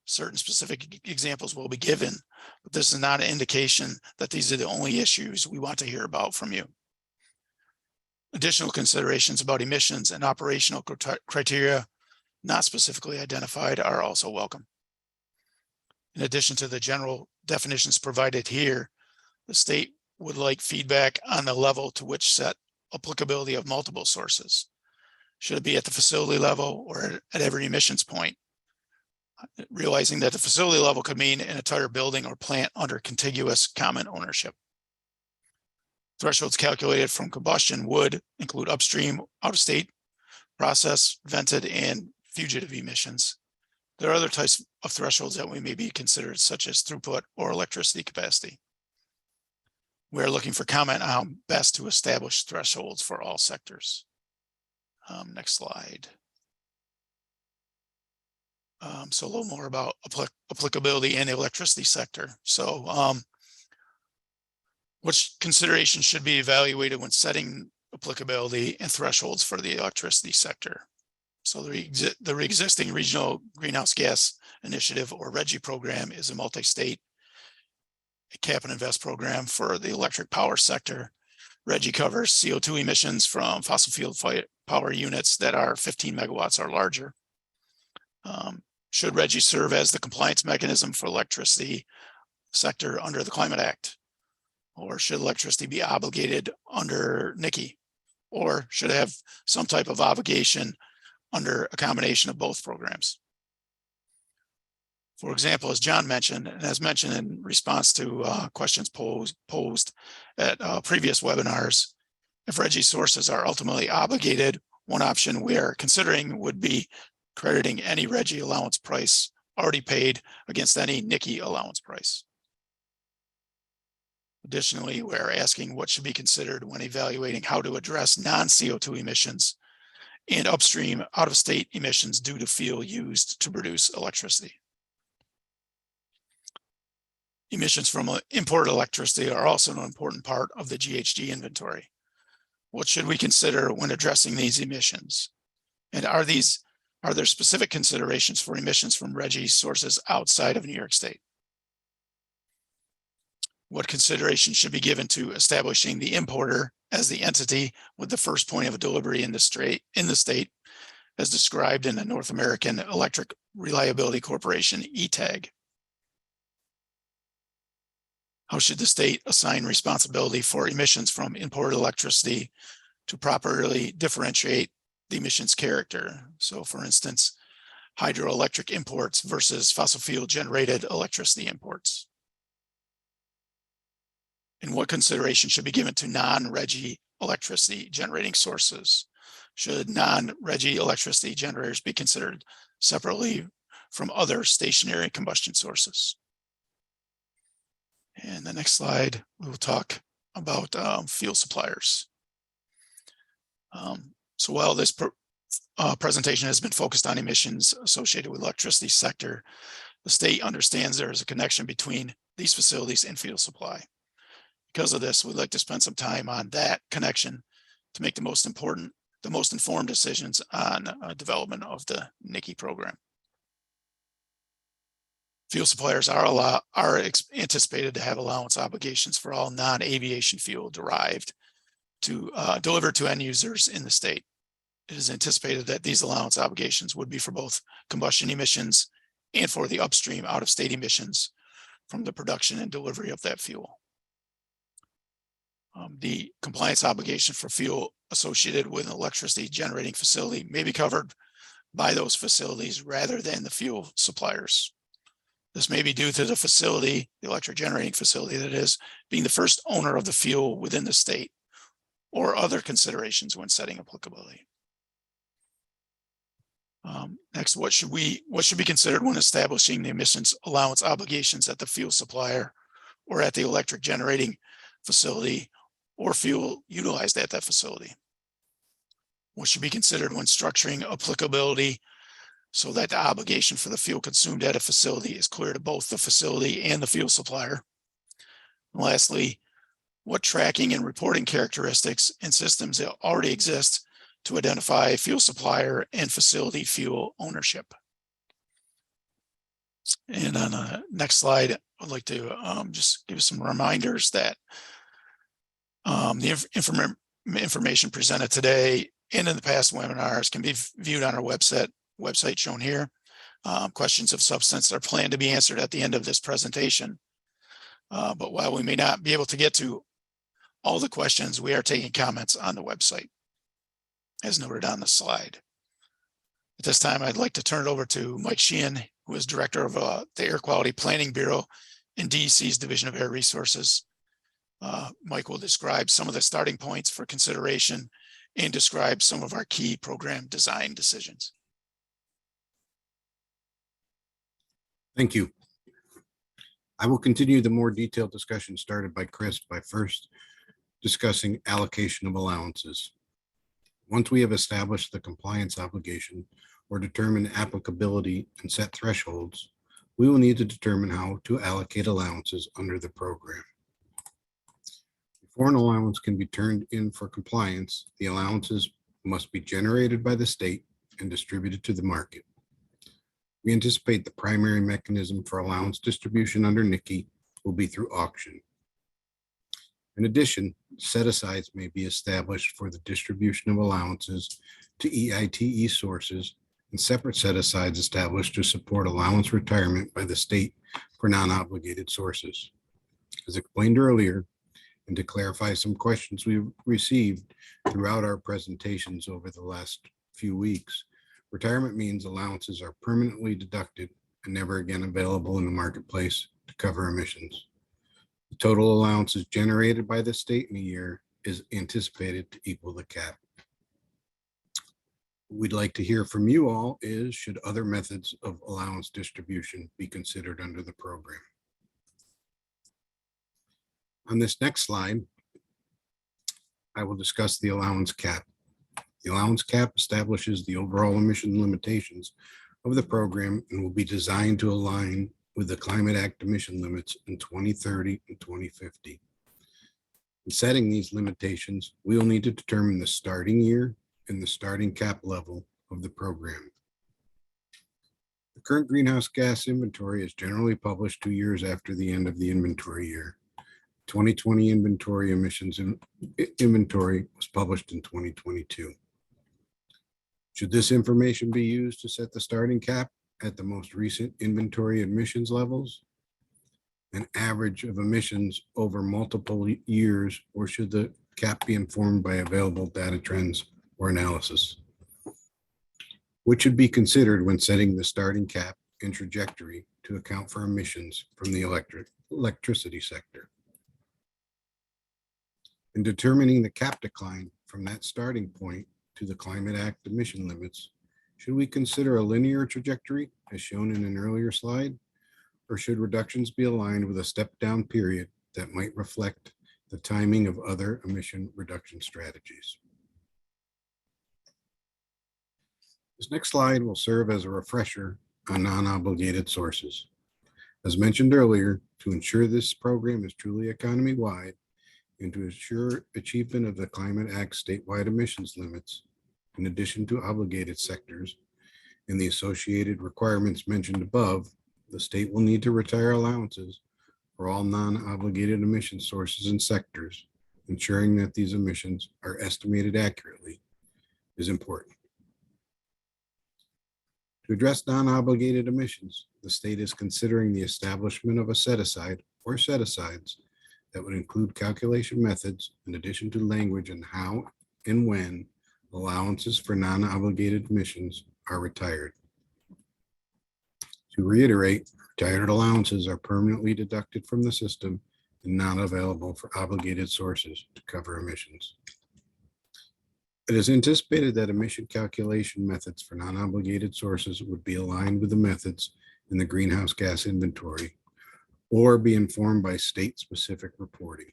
Certain specific examples will be given, but this is not an indication that these are the only issues we want to hear about from you. Additional considerations about emissions and operational criteria not specifically identified are also welcome. In addition to the general definitions provided here, the state would like feedback on the level to which set applicability of multiple sources. Should it be at the facility level or at every emissions point? Realizing that the facility level could mean an entire building or plant under contiguous common ownership. Thresholds calculated from combustion would include upstream, out-of-state, process, vented, and fugitive emissions. There are other types of thresholds that we may be considered, such as throughput or electricity capacity. We're looking for comment on how best to establish thresholds for all sectors. Next slide. So a little more about applicability in the electricity sector. So which considerations should be evaluated when setting applicability and thresholds for the electricity sector? So the existing Regional Greenhouse Gas Initiative, or RGGI program, is a multi-state cap and invest program for the electric power sector. RGGI covers CO2 emissions from fossil fuel power units that are 15 megawatts or larger. Should RGGI serve as the compliance mechanism for electricity sector under the Climate Act? Or should electricity be obligated under NYSERDA? Or should it have some type of obligation under a combination of both programs? For example, as John mentioned, and as mentioned in response to questions posed at previous webinars, if RGGI sources are ultimately obligated, one option we are considering would be crediting any RGGI allowance price already paid against any NYSERDA allowance price. Additionally, we're asking what should be considered when evaluating how to address non-CO2 emissions and upstream out-of-state emissions due to fuel used to produce electricity. Emissions from imported electricity are also an important part of the GHG inventory. What should we consider when addressing these emissions? And are there specific considerations for emissions from RGGI sources outside of New York State? What consideration should be given to establishing the importer as the entity with the first point of delivery in the state, as described in the North American Electric Reliability Corporation ETAG? How should the state assign responsibility for emissions from imported electricity to properly differentiate the emissions character? So for instance, hydroelectric imports versus fossil fuel generated electricity imports. And what consideration should be given to non-RGGI electricity generating sources? Should non-RGGI electricity generators be considered separately from other stationary combustion sources? And the next slide, we will talk about fuel suppliers. So while this presentation has been focused on emissions associated with the electricity sector, the state understands there is a connection between these facilities and fuel supply. Because of this, we'd like to spend some time on that connection to make the most informed decisions on development of the NYSERDA program. Fuel suppliers are anticipated to have allowance obligations for all non-aviation fuel derived to deliver to end users in the state. It is anticipated that these allowance obligations would be for both combustion emissions and for the upstream out-of-state emissions from the production and delivery of that fuel. The compliance obligation for fuel associated with an electricity generating facility may be covered by those facilities rather than the fuel suppliers. This may be due to the facility, the electric generating facility that is, being the first owner of the fuel within the state, or other considerations when setting applicability. Next, what should be considered when establishing the emissions allowance obligations at the fuel supplier or at the electric generating facility or fuel utilized at that facility? What should be considered when structuring applicability so that the obligation for the fuel consumed at a facility is clear to both the facility and the fuel supplier? And lastly, what tracking and reporting characteristics and systems that already exist to identify fuel supplier and facility fuel ownership? And on the next slide, I'd like to just give some reminders that the information presented today and in the past webinars can be viewed on our website shown here. Questions of substance are planned to be answered at the end of this presentation. But while we may not be able to get to all the questions, we are taking comments on the website, as noted on the slide. At this time, I'd like to turn it over to Mike Sheehan, who is Director of the Air Quality Planning Bureau in DEC's Division of Air Resources. Mike will describe some of the starting points for consideration and describe some of our key program design decisions. Thank you. I will continue the more detailed discussion started by Chris by first discussing allocation of allowances. Once we have established the compliance obligation or determined applicability and set thresholds, we will need to determine how to allocate allowances under the program. Before an allowance can be turned in for compliance, the allowances must be generated by the state and distributed to the market. We anticipate the primary mechanism for allowance distribution under NICI will be through auction. In addition, set-asides may be established for the distribution of allowances to EITE sources and separate set-asides established to support allowance retirement by the state for non-obligated sources. As explained earlier, and to clarify some questions we received throughout our presentations over the last few weeks, retirement means allowances are permanently deducted and never again available in the marketplace to cover emissions. The total allowances generated by the state in a year is anticipated to equal the cap. What we'd like to hear from you all is, should other methods of allowance distribution be considered under the program? On this next slide, I will discuss the allowance cap. The allowance cap establishes the overall emission limitations of the program and will be designed to align with the Climate Act emission limits in 2030 and 2050. In setting these limitations, we will need to determine the starting year and the starting cap level of the program. The current greenhouse gas inventory is generally published 2 years after the end of the inventory year. 2020 inventory emissions inventory was published in 2022. Should this information be used to set the starting cap at the most recent inventory emissions levels, an average of emissions over multiple years, or should the cap be informed by available data trends or analysis? Which should be considered when setting the starting cap and trajectory to account for emissions from the electricity sector? In determining the cap decline from that starting point to the Climate Act emission limits, should we consider a linear trajectory as shown in an earlier slide, or should reductions be aligned with a step-down period that might reflect the timing of other emission reduction strategies? This next slide will serve as a refresher on non-obligated sources. As mentioned earlier, to ensure this program is truly economy-wide and to ensure achievement of the Climate Act statewide emissions limits, in addition to obligated sectors and the associated requirements mentioned above, the state will need to retire allowances for all non-obligated emission sources and sectors. Ensuring that these emissions are estimated accurately is important. To address non-obligated emissions, the state is considering the establishment of a set-aside or set-asides that would include calculation methods in addition to language on how and when allowances for non-obligated emissions are retired. To reiterate, retired allowances are permanently deducted from the system and not available for obligated sources to cover emissions. It is anticipated that emission calculation methods for non-obligated sources would be aligned with the methods in the greenhouse gas inventory or be informed by state-specific reporting.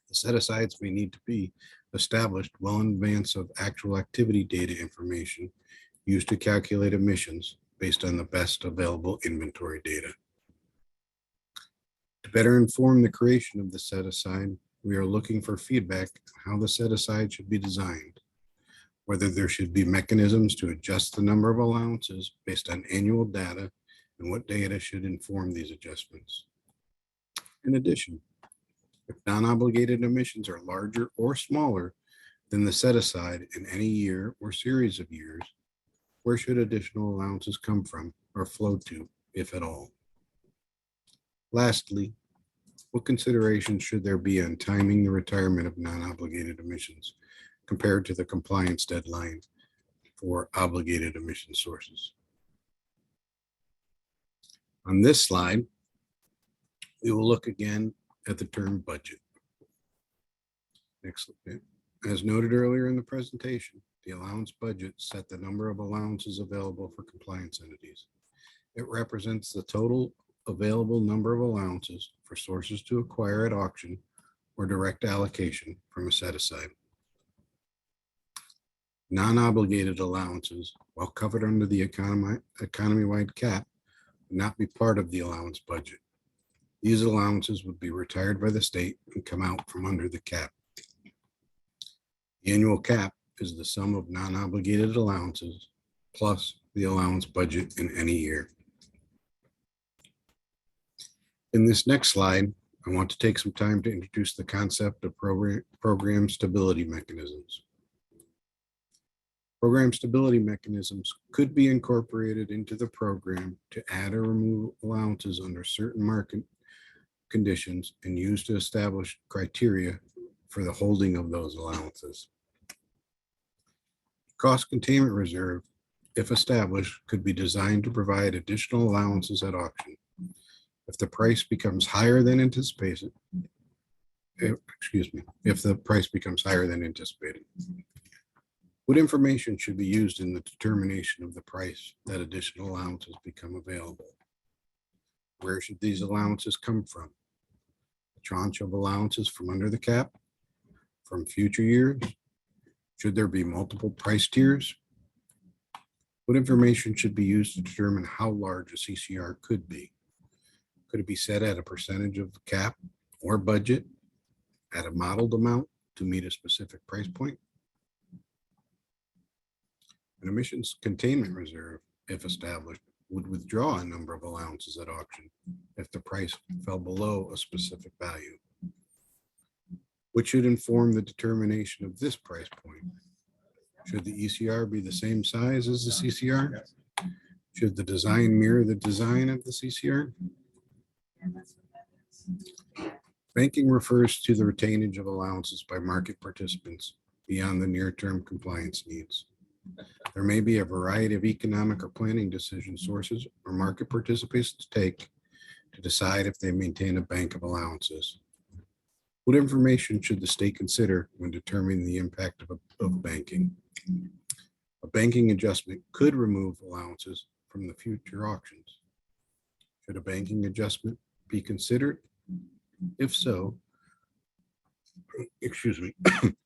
The set-asides may need to be established well in advance of actual activity data information used to calculate emissions based on the best available inventory data. To better inform the creation of the set-aside, we are looking for feedback on how the set-aside should be designed, whether there should be mechanisms to adjust the number of allowances based on annual data, and what data should inform these adjustments. In addition, if non-obligated emissions are larger or smaller than the set-aside in any year or series of years, where should additional allowances come from or flow to, if at all? Lastly, what considerations should there be on timing the retirement of non-obligated emissions compared to the compliance deadline for obligated emission sources? On this slide, we will look again at the term budget. Next, as noted earlier in the presentation, the allowance budget set the number of allowances available for compliance entities. It represents the total available number of allowances for sources to acquire at auction or direct allocation from a set-aside. Non-obligated allowances, while covered under the economy-wide cap, would not be part of the allowance budget. These allowances would be retired by the state and come out from under the cap. The annual cap is the sum of non-obligated allowances plus the allowance budget in any year. In this next slide, I want to take some time to introduce the concept of program stability mechanisms. Program stability mechanisms could be incorporated into the program to add or remove allowances under certain market conditions and used to establish criteria for the holding of those allowances. Cost containment reserve, if established, could be designed to provide additional allowances at auction. If the price becomes higher than anticipated, if the price becomes higher than anticipated. What information should be used in the determination of the price that additional allowances become available? Where should these allowances come from? A tranche of allowances from under the cap? From future years? Should there be multiple price tiers? What information should be used to determine how large a CCR could be? Could it be set at a percentage of the cap or budget at a modeled amount to meet a specific price point? An emissions containment reserve, if established, would withdraw a number of allowances at auction if the price fell below a specific value, which should inform the determination of this price point. Should the ECR be the same size as the CCR? Should the design mirror the design of the CCR? Banking refers to the retainage of allowances by market participants beyond the near-term compliance needs. There may be a variety of economic or planning decision sources or market participants take to decide if they maintain a bank of allowances. What information should the state consider when determining the impact of banking? A banking adjustment could remove allowances from the future auctions. Should a banking adjustment be considered? If so,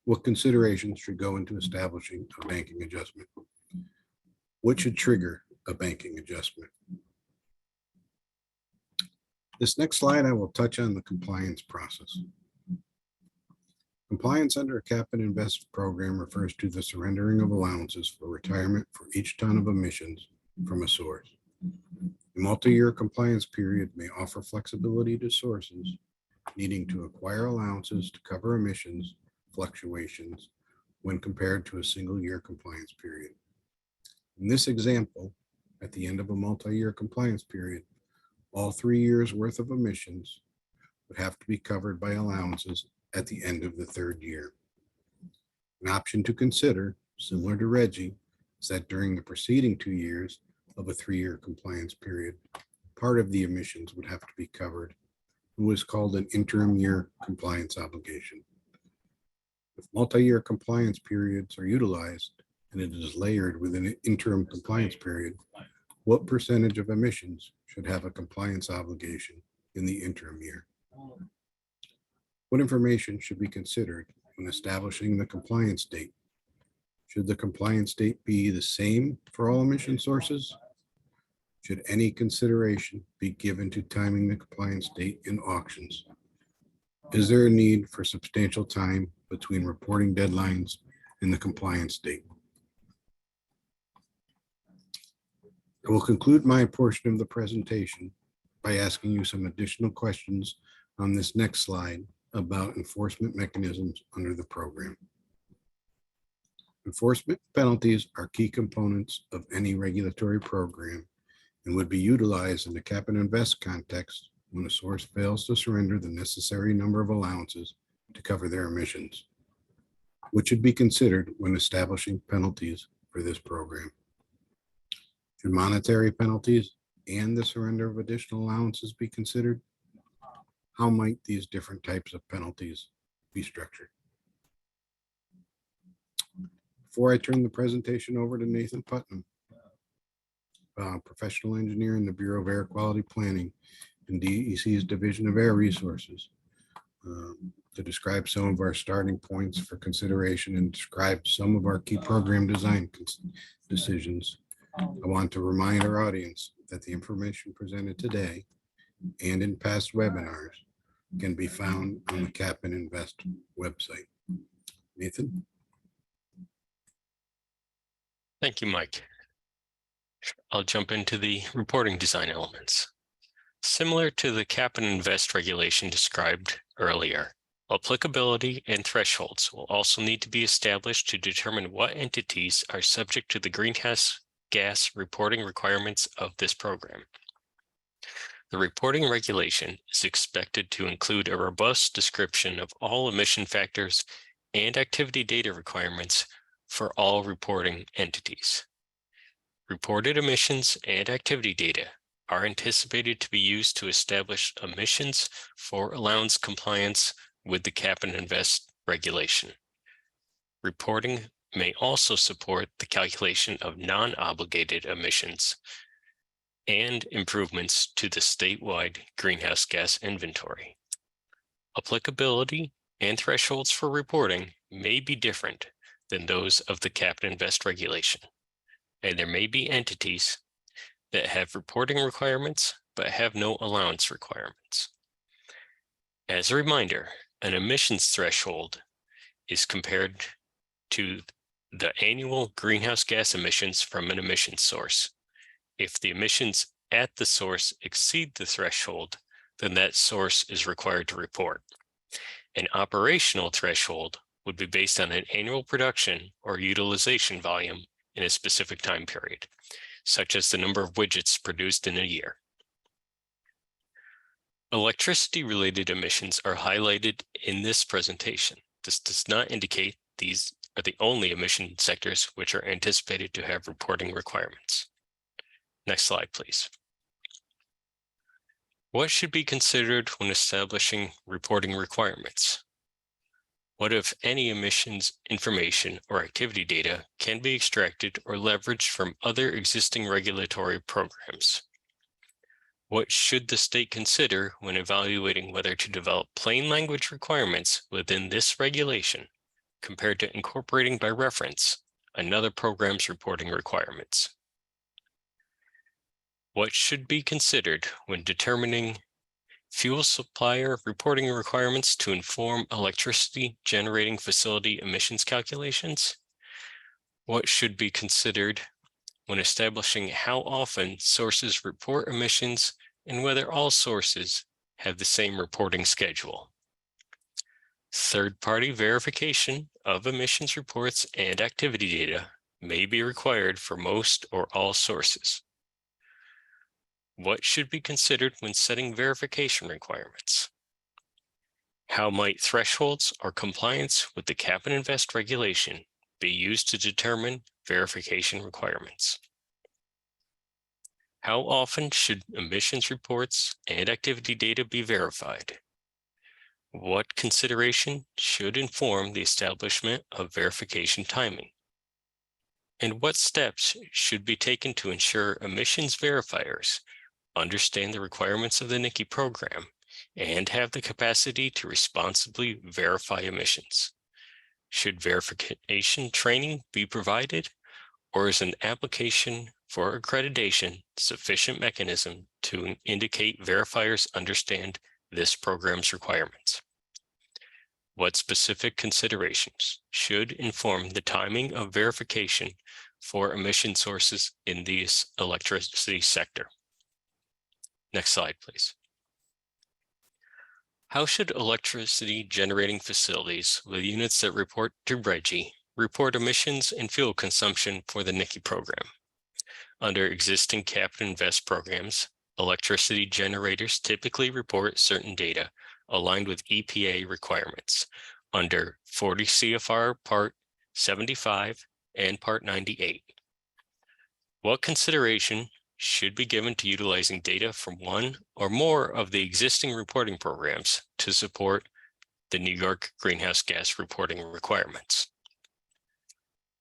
what considerations should go into establishing a banking adjustment? What should trigger a banking adjustment? This next slide, I will touch on the compliance process. Compliance under a cap and invest program refers to the surrendering of allowances for retirement for each ton of emissions from a source. A multi-year compliance period may offer flexibility to sources needing to acquire allowances to cover emissions fluctuations when compared to a single-year compliance period. In this example, at the end of a multi-year compliance period, all 3 years worth of emissions would have to be covered by allowances at the end of the third year. An option to consider, similar to Reggie, is that during the preceding 2 years of a 3-year compliance period, part of the emissions would have to be covered, and was called an interim year compliance obligation. If multi-year compliance periods are utilized and it is layered with an interim compliance period, what percentage of emissions should have a compliance obligation in the interim year? What information should be considered when establishing the compliance date? Should the compliance date be the same for all emission sources? Should any consideration be given to timing the compliance date in auctions? Is there a need for substantial time between reporting deadlines and the compliance date? I will conclude my portion of the presentation by asking you some additional questions on this next slide about enforcement mechanisms under the program. Enforcement penalties are key components of any regulatory program and would be utilized in the cap and invest context when a source fails to surrender the necessary number of allowances to cover their emissions, which should be considered when establishing penalties for this program. Should monetary penalties and the surrender of additional allowances be considered? How might these different types of penalties be structured? Before I turn the presentation over to Nathan Putnam, professional engineer in the Bureau of Air Quality Planning and DEC's Division of Air Resources, to describe some of our starting points for consideration and describe some of our key program design decisions, I want to remind our audience that the information presented today and in past webinars can be found on the Cap and Invest website. Nathan? Thank you, Mike. I'll jump into the reporting design elements. Similar to the cap and invest regulation described earlier, applicability and thresholds will also need to be established to determine what entities are subject to the greenhouse gas reporting requirements of this program. The reporting regulation is expected to include a robust description of all emission factors and activity data requirements for all reporting entities. Reported emissions and activity data are anticipated to be used to establish emissions for allowance compliance with the cap and invest regulation. Reporting may also support the calculation of non-obligated emissions and improvements to the statewide greenhouse gas inventory. Applicability and thresholds for reporting may be different than those of the cap and invest regulation, and there may be entities that have reporting requirements but have no allowance requirements. As a reminder, an emissions threshold is compared to the annual greenhouse gas emissions from an emission source. If the emissions at the source exceed the threshold, then that source is required to report. An operational threshold would be based on an annual production or utilization volume in a specific time period, such as the number of widgets produced in a year. Electricity-related emissions are highlighted in this presentation. This does not indicate these are the only emission sectors which are anticipated to have reporting requirements. Next slide, please. What should be considered when establishing reporting requirements? What, if any, emissions information or activity data can be extracted or leveraged from other existing regulatory programs? What should the state consider when evaluating whether to develop plain language requirements within this regulation compared to incorporating by reference another program's reporting requirements? What should be considered when determining fuel supplier reporting requirements to inform electricity generating facility emissions calculations? What should be considered when establishing how often sources report emissions and whether all sources have the same reporting schedule? Third-party verification of emissions reports and activity data may be required for most or all sources. What should be considered when setting verification requirements? How might thresholds or compliance with the cap and invest regulation be used to determine verification requirements? How often should emissions reports and activity data be verified? What consideration should inform the establishment of verification timing? And what steps should be taken to ensure emissions verifiers understand the requirements of the NICI program and have the capacity to responsibly verify emissions? Should verification training be provided, or is an application for accreditation sufficient mechanism to indicate verifiers understand this program's requirements? What specific considerations should inform the timing of verification for emission sources in the electricity sector? Next slide, please. How should electricity generating facilities with units that report to RGGI report emissions and fuel consumption for the NICI program? Under existing cap and invest programs, electricity generators typically report certain data aligned with EPA requirements under 40 CFR Part 75 and Part 98. What consideration should be given to utilizing data from one or more of the existing reporting programs to support the New York greenhouse gas reporting requirements?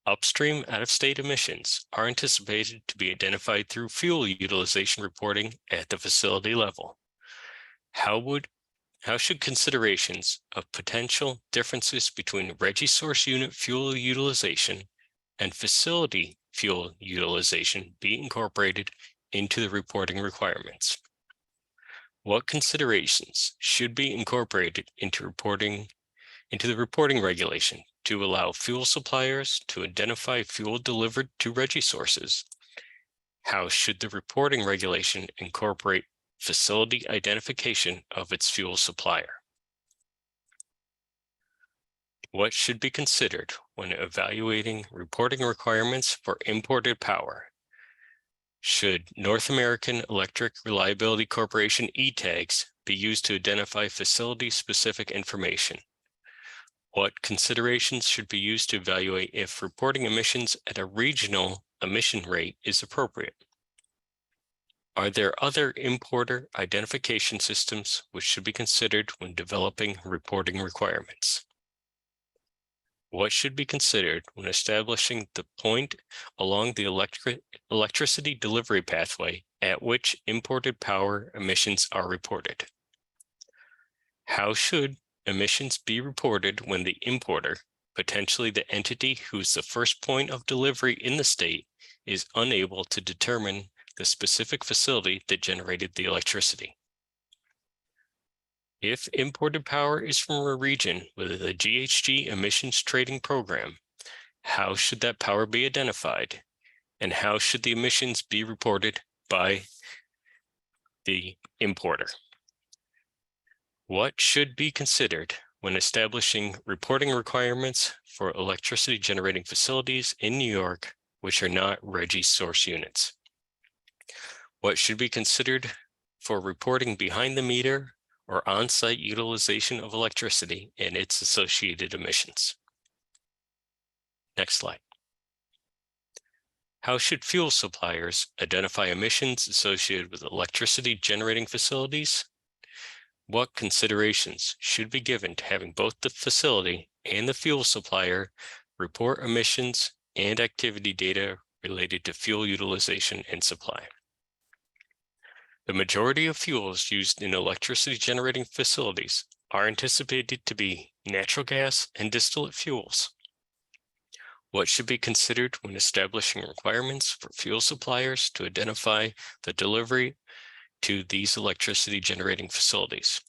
Upstream out-of-state emissions are anticipated to be identified through fuel utilization reporting at the facility level. How should considerations of potential differences between RGGI source unit fuel utilization and facility fuel utilization be incorporated into the reporting requirements? What considerations should be incorporated into the reporting regulation to allow fuel suppliers to identify fuel delivered to RGGI sources? How should the reporting regulation incorporate facility identification of its fuel supplier? What should be considered when evaluating reporting requirements for imported power? Should North American Electric Reliability Corporation e-tags be used to identify facility-specific information? What considerations should be used to evaluate if reporting emissions at a regional emission rate is appropriate? Are there other importer identification systems which should be considered when developing reporting requirements? What should be considered when establishing the point along the electricity delivery pathway at which imported power emissions are reported? How should emissions be reported when the importer, potentially the entity who's the first point of delivery in the state, is unable to determine the specific facility that generated the electricity? If imported power is from a region with a GHG emissions trading program, how should that power be identified? And how should the emissions be reported by the importer? What should be considered when establishing reporting requirements for electricity generating facilities in New York, which are not RGGI source units? What should be considered for reporting behind the meter or on-site utilization of electricity and its associated emissions? Next slide. How should fuel suppliers identify emissions associated with electricity generating facilities? What considerations should be given to having both the facility and the fuel supplier report emissions and activity data related to fuel utilization and supply? The majority of fuels used in electricity generating facilities are anticipated to be natural gas and distillate fuels. What should be considered when establishing requirements for fuel suppliers to identify the delivery to these electricity generating facilities?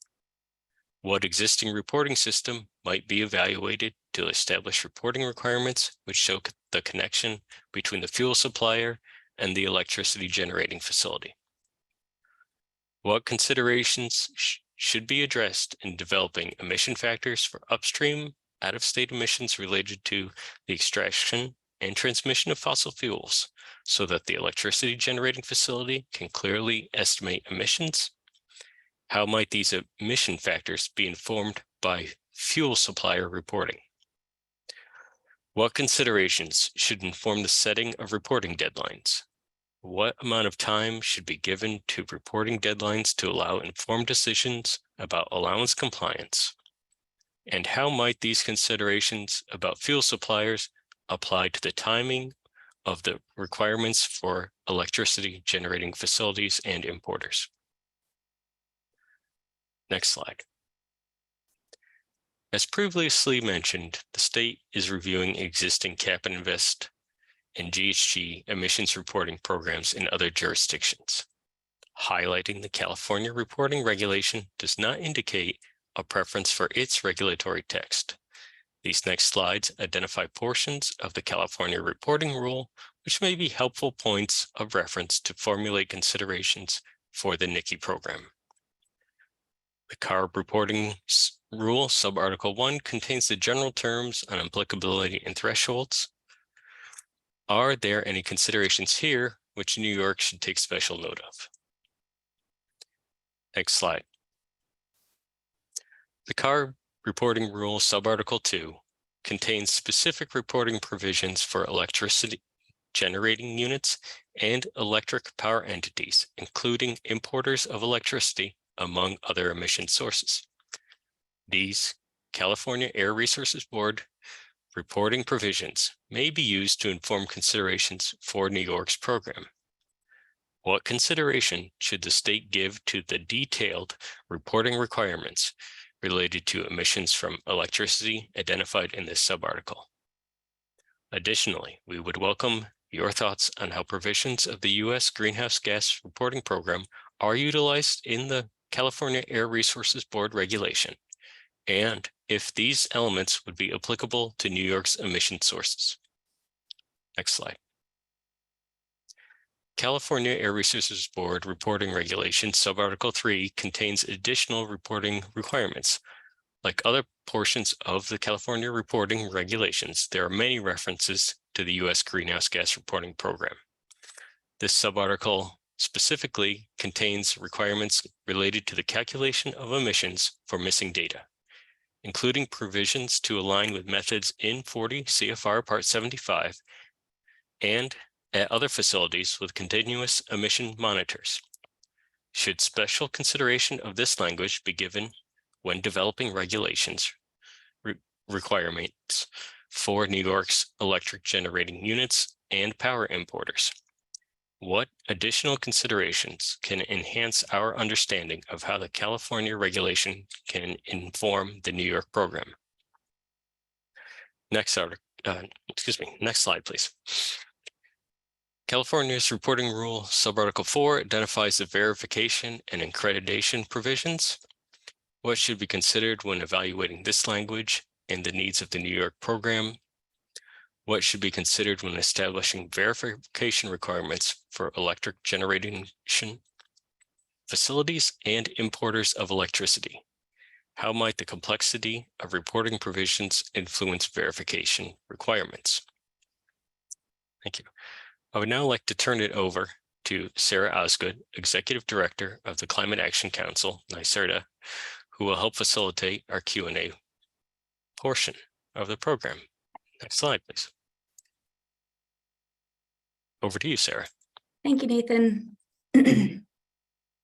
What existing reporting system might be evaluated to establish reporting requirements which show the connection between the fuel supplier and the electricity generating facility? What considerations should be addressed in developing emission factors for upstream out-of-state emissions related to the extraction and transmission of fossil fuels so that the electricity generating facility can clearly estimate emissions? How might these emission factors be informed by fuel supplier reporting. What considerations should inform the setting of reporting deadlines? What amount of time should be given to reporting deadlines to allow informed decisions about allowance compliance? And how might these considerations about fuel suppliers apply to the timing of the requirements for electricity generating facilities and importers? Next slide. As previously mentioned, the state is reviewing existing cap and invest and GHG emissions reporting programs in other jurisdictions. Highlighting the California reporting regulation does not indicate a preference for its regulatory text. These next slides identify portions of the California reporting rule, which may be helpful points of reference to formulate considerations for the NYSERDA program. The CARB reporting rule, subarticle 1, contains the general terms on applicability and thresholds. Are there any considerations here which New York should take special note of? Next slide. The CARB reporting rule, subarticle 2, contains specific reporting provisions for electricity generating units and electric power entities, including importers of electricity, among other emission sources. These California Air Resources Board reporting provisions may be used to inform considerations for New York's program. What consideration should the state give to the detailed reporting requirements related to emissions from electricity identified in this subarticle? Additionally, we would welcome your thoughts on how provisions of the U.S. Greenhouse Gas Reporting Program are utilized in the California Air Resources Board regulation, and if these elements would be applicable to New York's emission sources. Next slide. California Air Resources Board reporting regulation, subarticle 3, contains additional reporting requirements. Like other portions of the California reporting regulations, there are many references to the U.S. Greenhouse Gas Reporting Program. This subarticle specifically contains requirements related to the calculation of emissions for missing data, including provisions to align with methods in 40 CFR Part 75 and at other facilities with continuous emission monitors. Should special consideration of this language be given when developing regulations requirements for New York's electric generating units and power importers? What additional considerations can enhance our understanding of how the California regulation can inform the New York program? Next slide, please. California's reporting rule, subarticle 4, identifies the verification and accreditation provisions. What should be considered when evaluating this language and the needs of the New York program? What should be considered when establishing verification requirements for electric generation facilities and importers of electricity? How might the complexity of reporting provisions influence verification requirements? Thank you. I would now like to turn it over to Sarah Osgood, Executive Director of the Climate Action Council, NYSERDA, who will help facilitate our Q&A portion of the program. Next slide, please. Over to you, Sarah. Thank you, Nathan.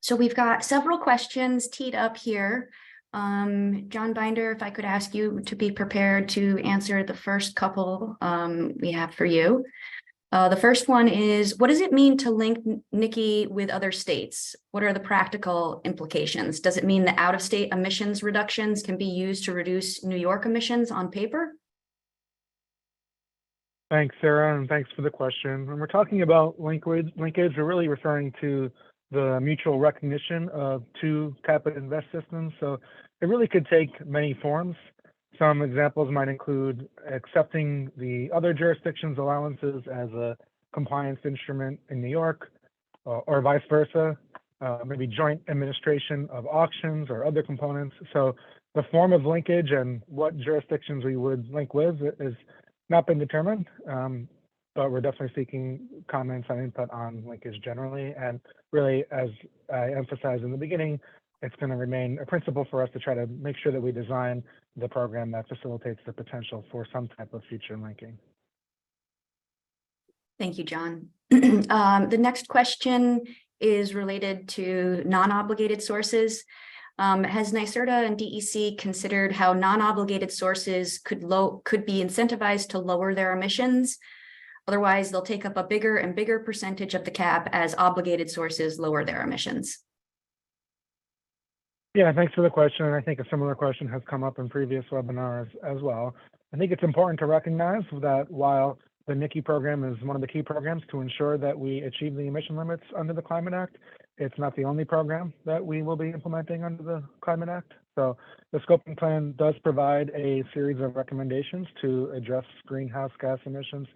So we've got several questions teed up here. John Binder, if I could ask you to be prepared to answer the first couple we have for you. The first one is, what does it mean to link NYSERDA with other states? What are the practical implications? Does it mean that out-of-state emissions reductions can be used to reduce New York emissions on paper? Thanks, Sarah, and thanks for the question. When we're talking about linkage, we're really referring to the mutual recognition of two cap and invest systems. So it really could take many forms. Some examples might include accepting the other jurisdictions' allowances as a compliance instrument in New York, or vice versa, maybe joint administration of auctions or other components. So the form of linkage and what jurisdictions we would link with is not been determined, but we're definitely seeking comments and input on linkage generally. And really, as I emphasized in the beginning, it's going to remain a principle for us to try to make sure that we design the program that facilitates the potential for some type of future linking. Thank you, John. The next question is related to non-obligated sources. Has NYSERDA and DEC considered how non-obligated sources could be incentivized to lower their emissions? Otherwise, they'll take up a bigger and bigger percentage of the cap as obligated sources lower their emissions. Yeah, thanks for the question. And I think a similar question has come up in previous webinars as well. I think it's important to recognize that while the NICI program is one of the key programs to ensure that we achieve the emission limits under the Climate Act, it's not the only program that we will be implementing under the Climate Act. So the scoping plan does provide a series of recommendations to address greenhouse gas emissions,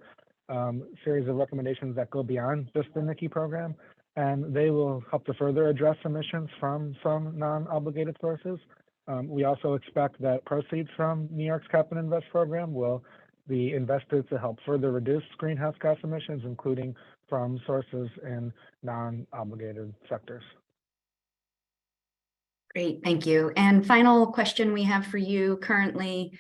series of recommendations that go beyond just the NICI program, and they will help to further address emissions from some non-obligated sources. We also expect that proceeds from New York's Cap and Invest program will be invested to help further reduce greenhouse gas emissions, including from sources in non-obligated sectors. Great, thank you. And final question we have for you currently,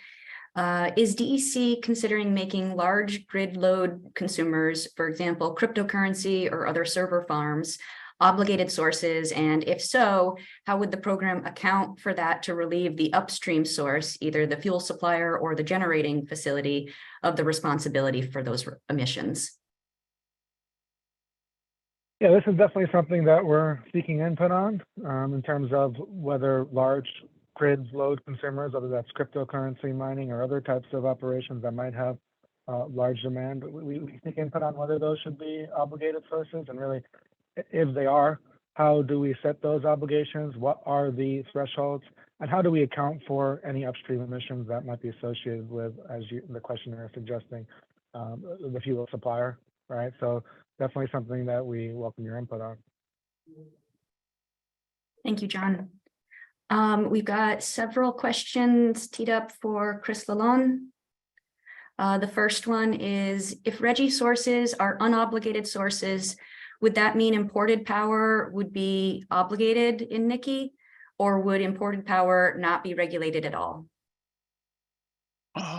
is DEC considering making large grid load consumers, for example, cryptocurrency or other server farms, obligated sources? And if so, how would the program account for that to relieve the upstream source, either the fuel supplier or the generating facility, of the responsibility for those emissions? Yeah, this is definitely something that we're seeking input on in terms of whether large grid load consumers, whether that's cryptocurrency mining or other types of operations that might have large demand. We seek input on whether those should be obligated sources, and really, if they are, how do we set those obligations? What are the thresholds? And how do we account for any upstream emissions that might be associated with, as the questioner is suggesting, the fuel supplier, right? So definitely something that we welcome your input on. Thank you, John. We've got several questions teed up for Chris Lalonde. The first one is, if RGGI sources are unobligated sources, would that mean imported power would be obligated in NICI, or would imported power not be regulated at all?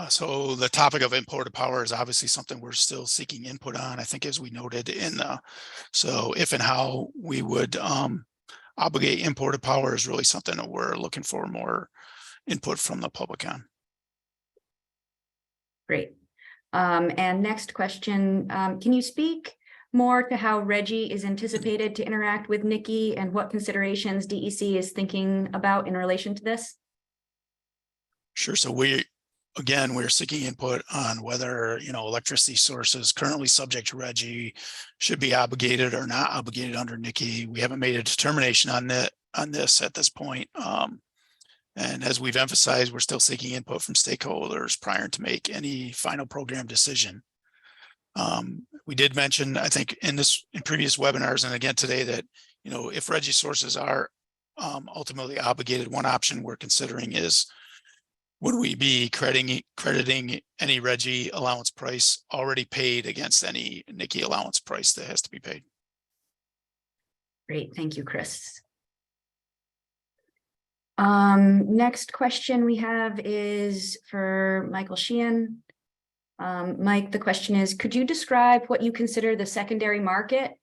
So the topic of imported power is obviously something we're still seeking input on. I think, as we noted in so if and how we would obligate imported power is really something that we're looking for more input from the public on. Great. And next question, can you speak more to how RGGI is anticipated to interact with NICI and what considerations DEC is thinking about in relation to this? Sure. So we're seeking input on whether, electricity sources currently subject to RGGI should be obligated or not obligated under NICI. We haven't made a determination on this at this point. And as we've emphasized, we're still seeking input from stakeholders prior to make any final program decision. We did mention, I think, in previous webinars and again today, that if RGGI sources are ultimately obligated, one option we're considering is, would we be crediting any RGGI allowance price already paid against any NICI allowance price that has to be paid? Great, thank you, Chris. Next question we have is for Michael Sheehan. Mike, the question is, could you describe what you consider the secondary market?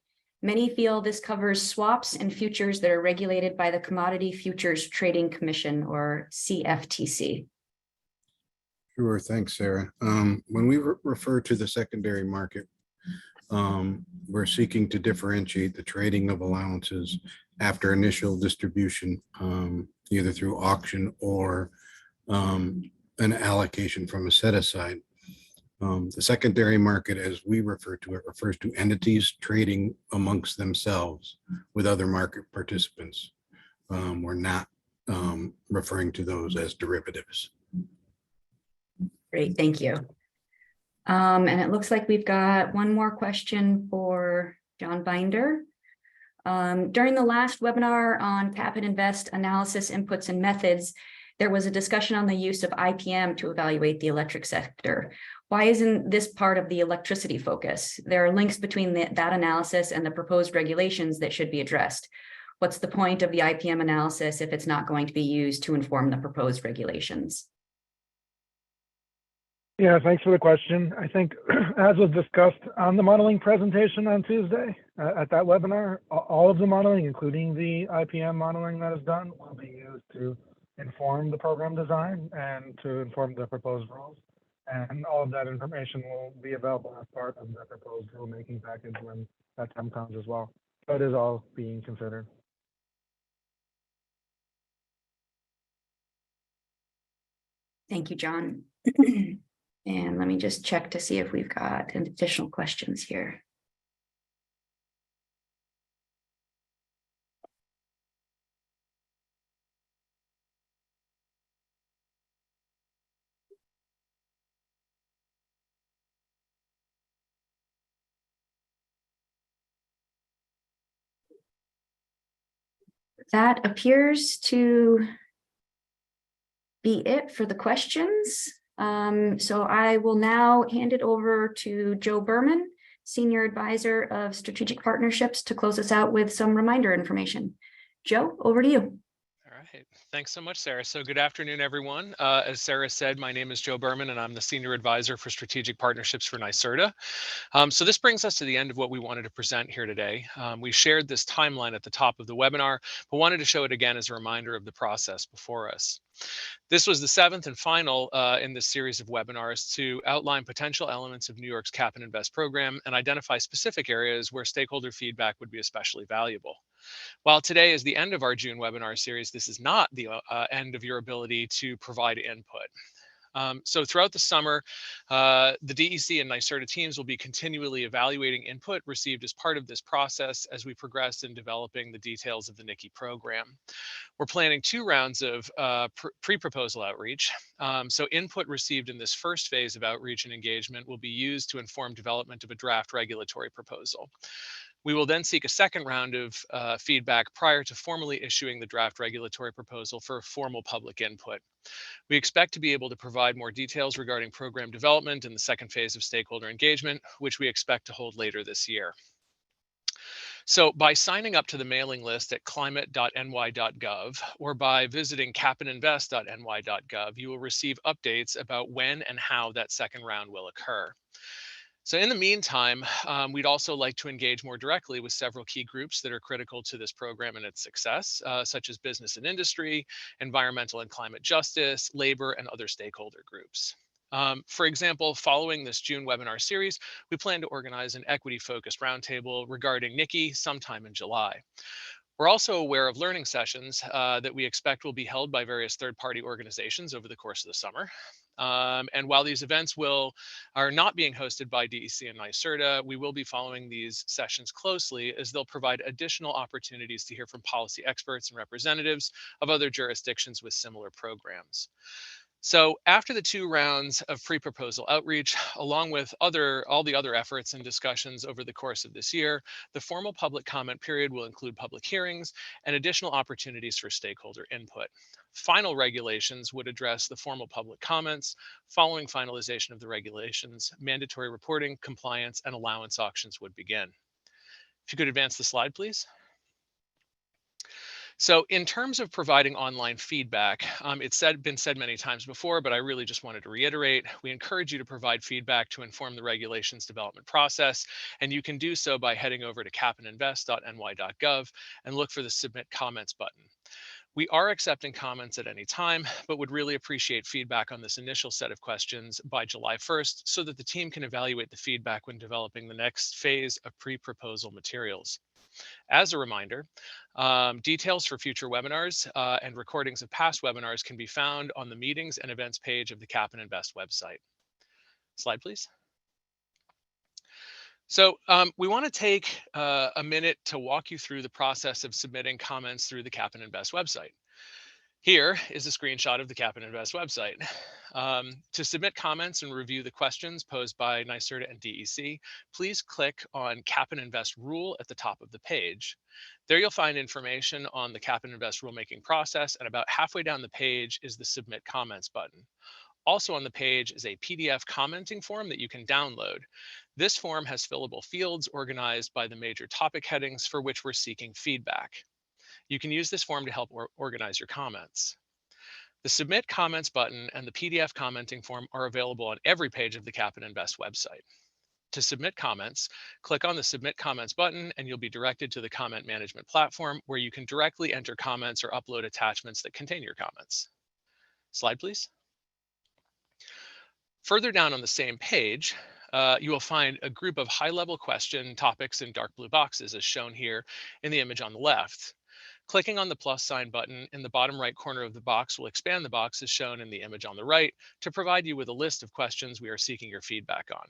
Many feel this covers swaps and futures that are regulated by the Commodity Futures Trading Commission, or CFTC. Sure, thanks, Sarah. When we refer to the secondary market, we're seeking to differentiate the trading of allowances after initial distribution, either through auction or an allocation from a set-aside. The secondary market, as we refer to it, refers to entities trading amongst themselves with other market participants. We're not referring to those as derivatives. Great, thank you. And it looks like we've got one more question for John Binder. During the last webinar on Cap and Invest analysis inputs and methods, there was a discussion on the use of IPM to evaluate the electric sector. Why isn't this part of the electricity focus? There are links between that analysis and the proposed regulations that should be addressed. what's the point of the IPM analysis if it's not going to be used to inform the proposed regulations? Yeah, thanks for the question. I think, as was discussed on the modeling presentation on Tuesday at that webinar, all of the modeling, including the IPM modeling that is done, will be used to inform the program design and to inform the proposed rules. And all of that information will be available as part of the proposed rulemaking package when that time comes as well. So it is all being considered. Thank you, John. And let me just check to see if we've got additional questions here. That appears to be it for the questions. So I will now hand it over to Joe Berman, Senior Advisor of Strategic Partnerships, to close us out with some reminder information. Joe, over to you. All right. Thanks so much, Sarah. So good afternoon, everyone. As Sarah said, my name is Joe Berman, and I'm the Senior Advisor for Strategic Partnerships for NYSERDA. So this brings us to the end of what we wanted to present here today. We shared this timeline at the top of the webinar, but wanted to show it again as a reminder of the process before us. This was the 7th and final in this series of webinars to outline potential elements of New York's Cap and Invest program and identify specific areas where stakeholder feedback would be especially valuable. While today is the end of our June webinar series, this is not the end of your ability to provide input. So throughout the summer, the DEC and NYSERDA teams will be continually evaluating input received as part of this process as we progress in developing the details of the NICI program. We're planning 2 rounds of pre-proposal outreach. So input received in this first phase of outreach and engagement will be used to inform development of a draft regulatory proposal. We will then seek a second round of feedback prior to formally issuing the draft regulatory proposal for formal public input. We expect to be able to provide more details regarding program development in the second phase of stakeholder engagement, which we expect to hold later this year. So by signing up to the mailing list at climate.ny.gov or by visiting capandinvest.ny.gov, you will receive updates about when and how that second round will occur. So in the meantime, we'd also like to engage more directly with several key groups that are critical to this program and its success, such as business and industry, environmental and climate justice, labor, and other stakeholder groups. For example, following this June webinar series, we plan to organize an equity-focused roundtable regarding NICI sometime in July. We're also aware of learning sessions that we expect will be held by various third-party organizations over the course of the summer. And while these events are not being hosted by DEC and NYSERDA, we will be following these sessions closely as they'll provide additional opportunities to hear from policy experts and representatives of other jurisdictions with similar programs. So after the 2 rounds of pre-proposal outreach, along with all the other efforts and discussions over the course of this year, the formal public comment period will include public hearings and additional opportunities for stakeholder input. Final regulations would address the formal public comments. Following finalization of the regulations, mandatory reporting, compliance, and allowance auctions would begin. If you could advance the slide, please. So in terms of providing online feedback, it's been said many times before, but I really just wanted to reiterate, we encourage you to provide feedback to inform the regulations development process, and you can do so by heading over to capandinvest.ny.gov and look for the Submit Comments button. We are accepting comments at any time, but would really appreciate feedback on this initial set of questions by July 1st so that the team can evaluate the feedback when developing the next phase of pre-proposal materials. As a reminder, details for future webinars and recordings of past webinars can be found on the meetings and events page of the Cap and Invest website. Slide, please. So we want to take a minute to walk you through the process of submitting comments through the Cap and Invest website. Here is a screenshot of the Cap and Invest website. To submit comments and review the questions posed by NYSERDA and DEC, please click on Cap and Invest Rule at the top of the page. There you'll find information on the Cap and Invest rulemaking process, and about halfway down the page is the Submit Comments button. Also on the page is a PDF commenting form that you can download. This form has fillable fields organized by the major topic headings for which we're seeking feedback. You can use this form to help organize your comments. The Submit Comments button and the PDF commenting form are available on every page of the Cap and Invest website. To submit comments, click on the Submit Comments button and you'll be directed to the comment management platform where you can directly enter comments or upload attachments that contain your comments. Slide, please. Further down on the same page, you will find a group of high-level question topics in dark blue boxes as shown here in the image on the left. Clicking on the plus sign button in the bottom right corner of the box will expand the box as shown in the image on the right to provide you with a list of questions we are seeking your feedback on.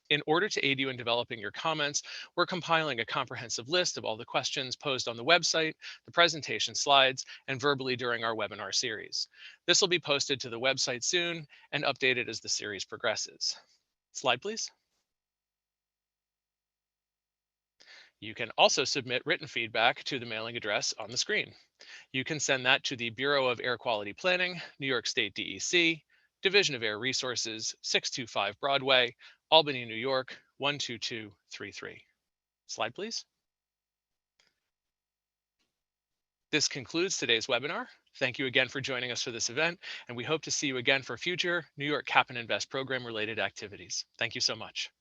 In order to aid you in developing your comments, we're compiling a comprehensive list of all the questions posed on the website, the presentation slides, and verbally during our webinar series. This will be posted to the website soon and updated as the series progresses. Slide, please. You can also submit written feedback to the mailing address on the screen. You can send that to the Bureau of Air Quality Planning, New York State DEC, Division of Air Resources, 625 Broadway, Albany, New York, 12233. Slide, please. This concludes today's webinar. Thank you again for joining us for this event, and we hope to see you again for future New York Cap and Invest program related activities. Thank you so much.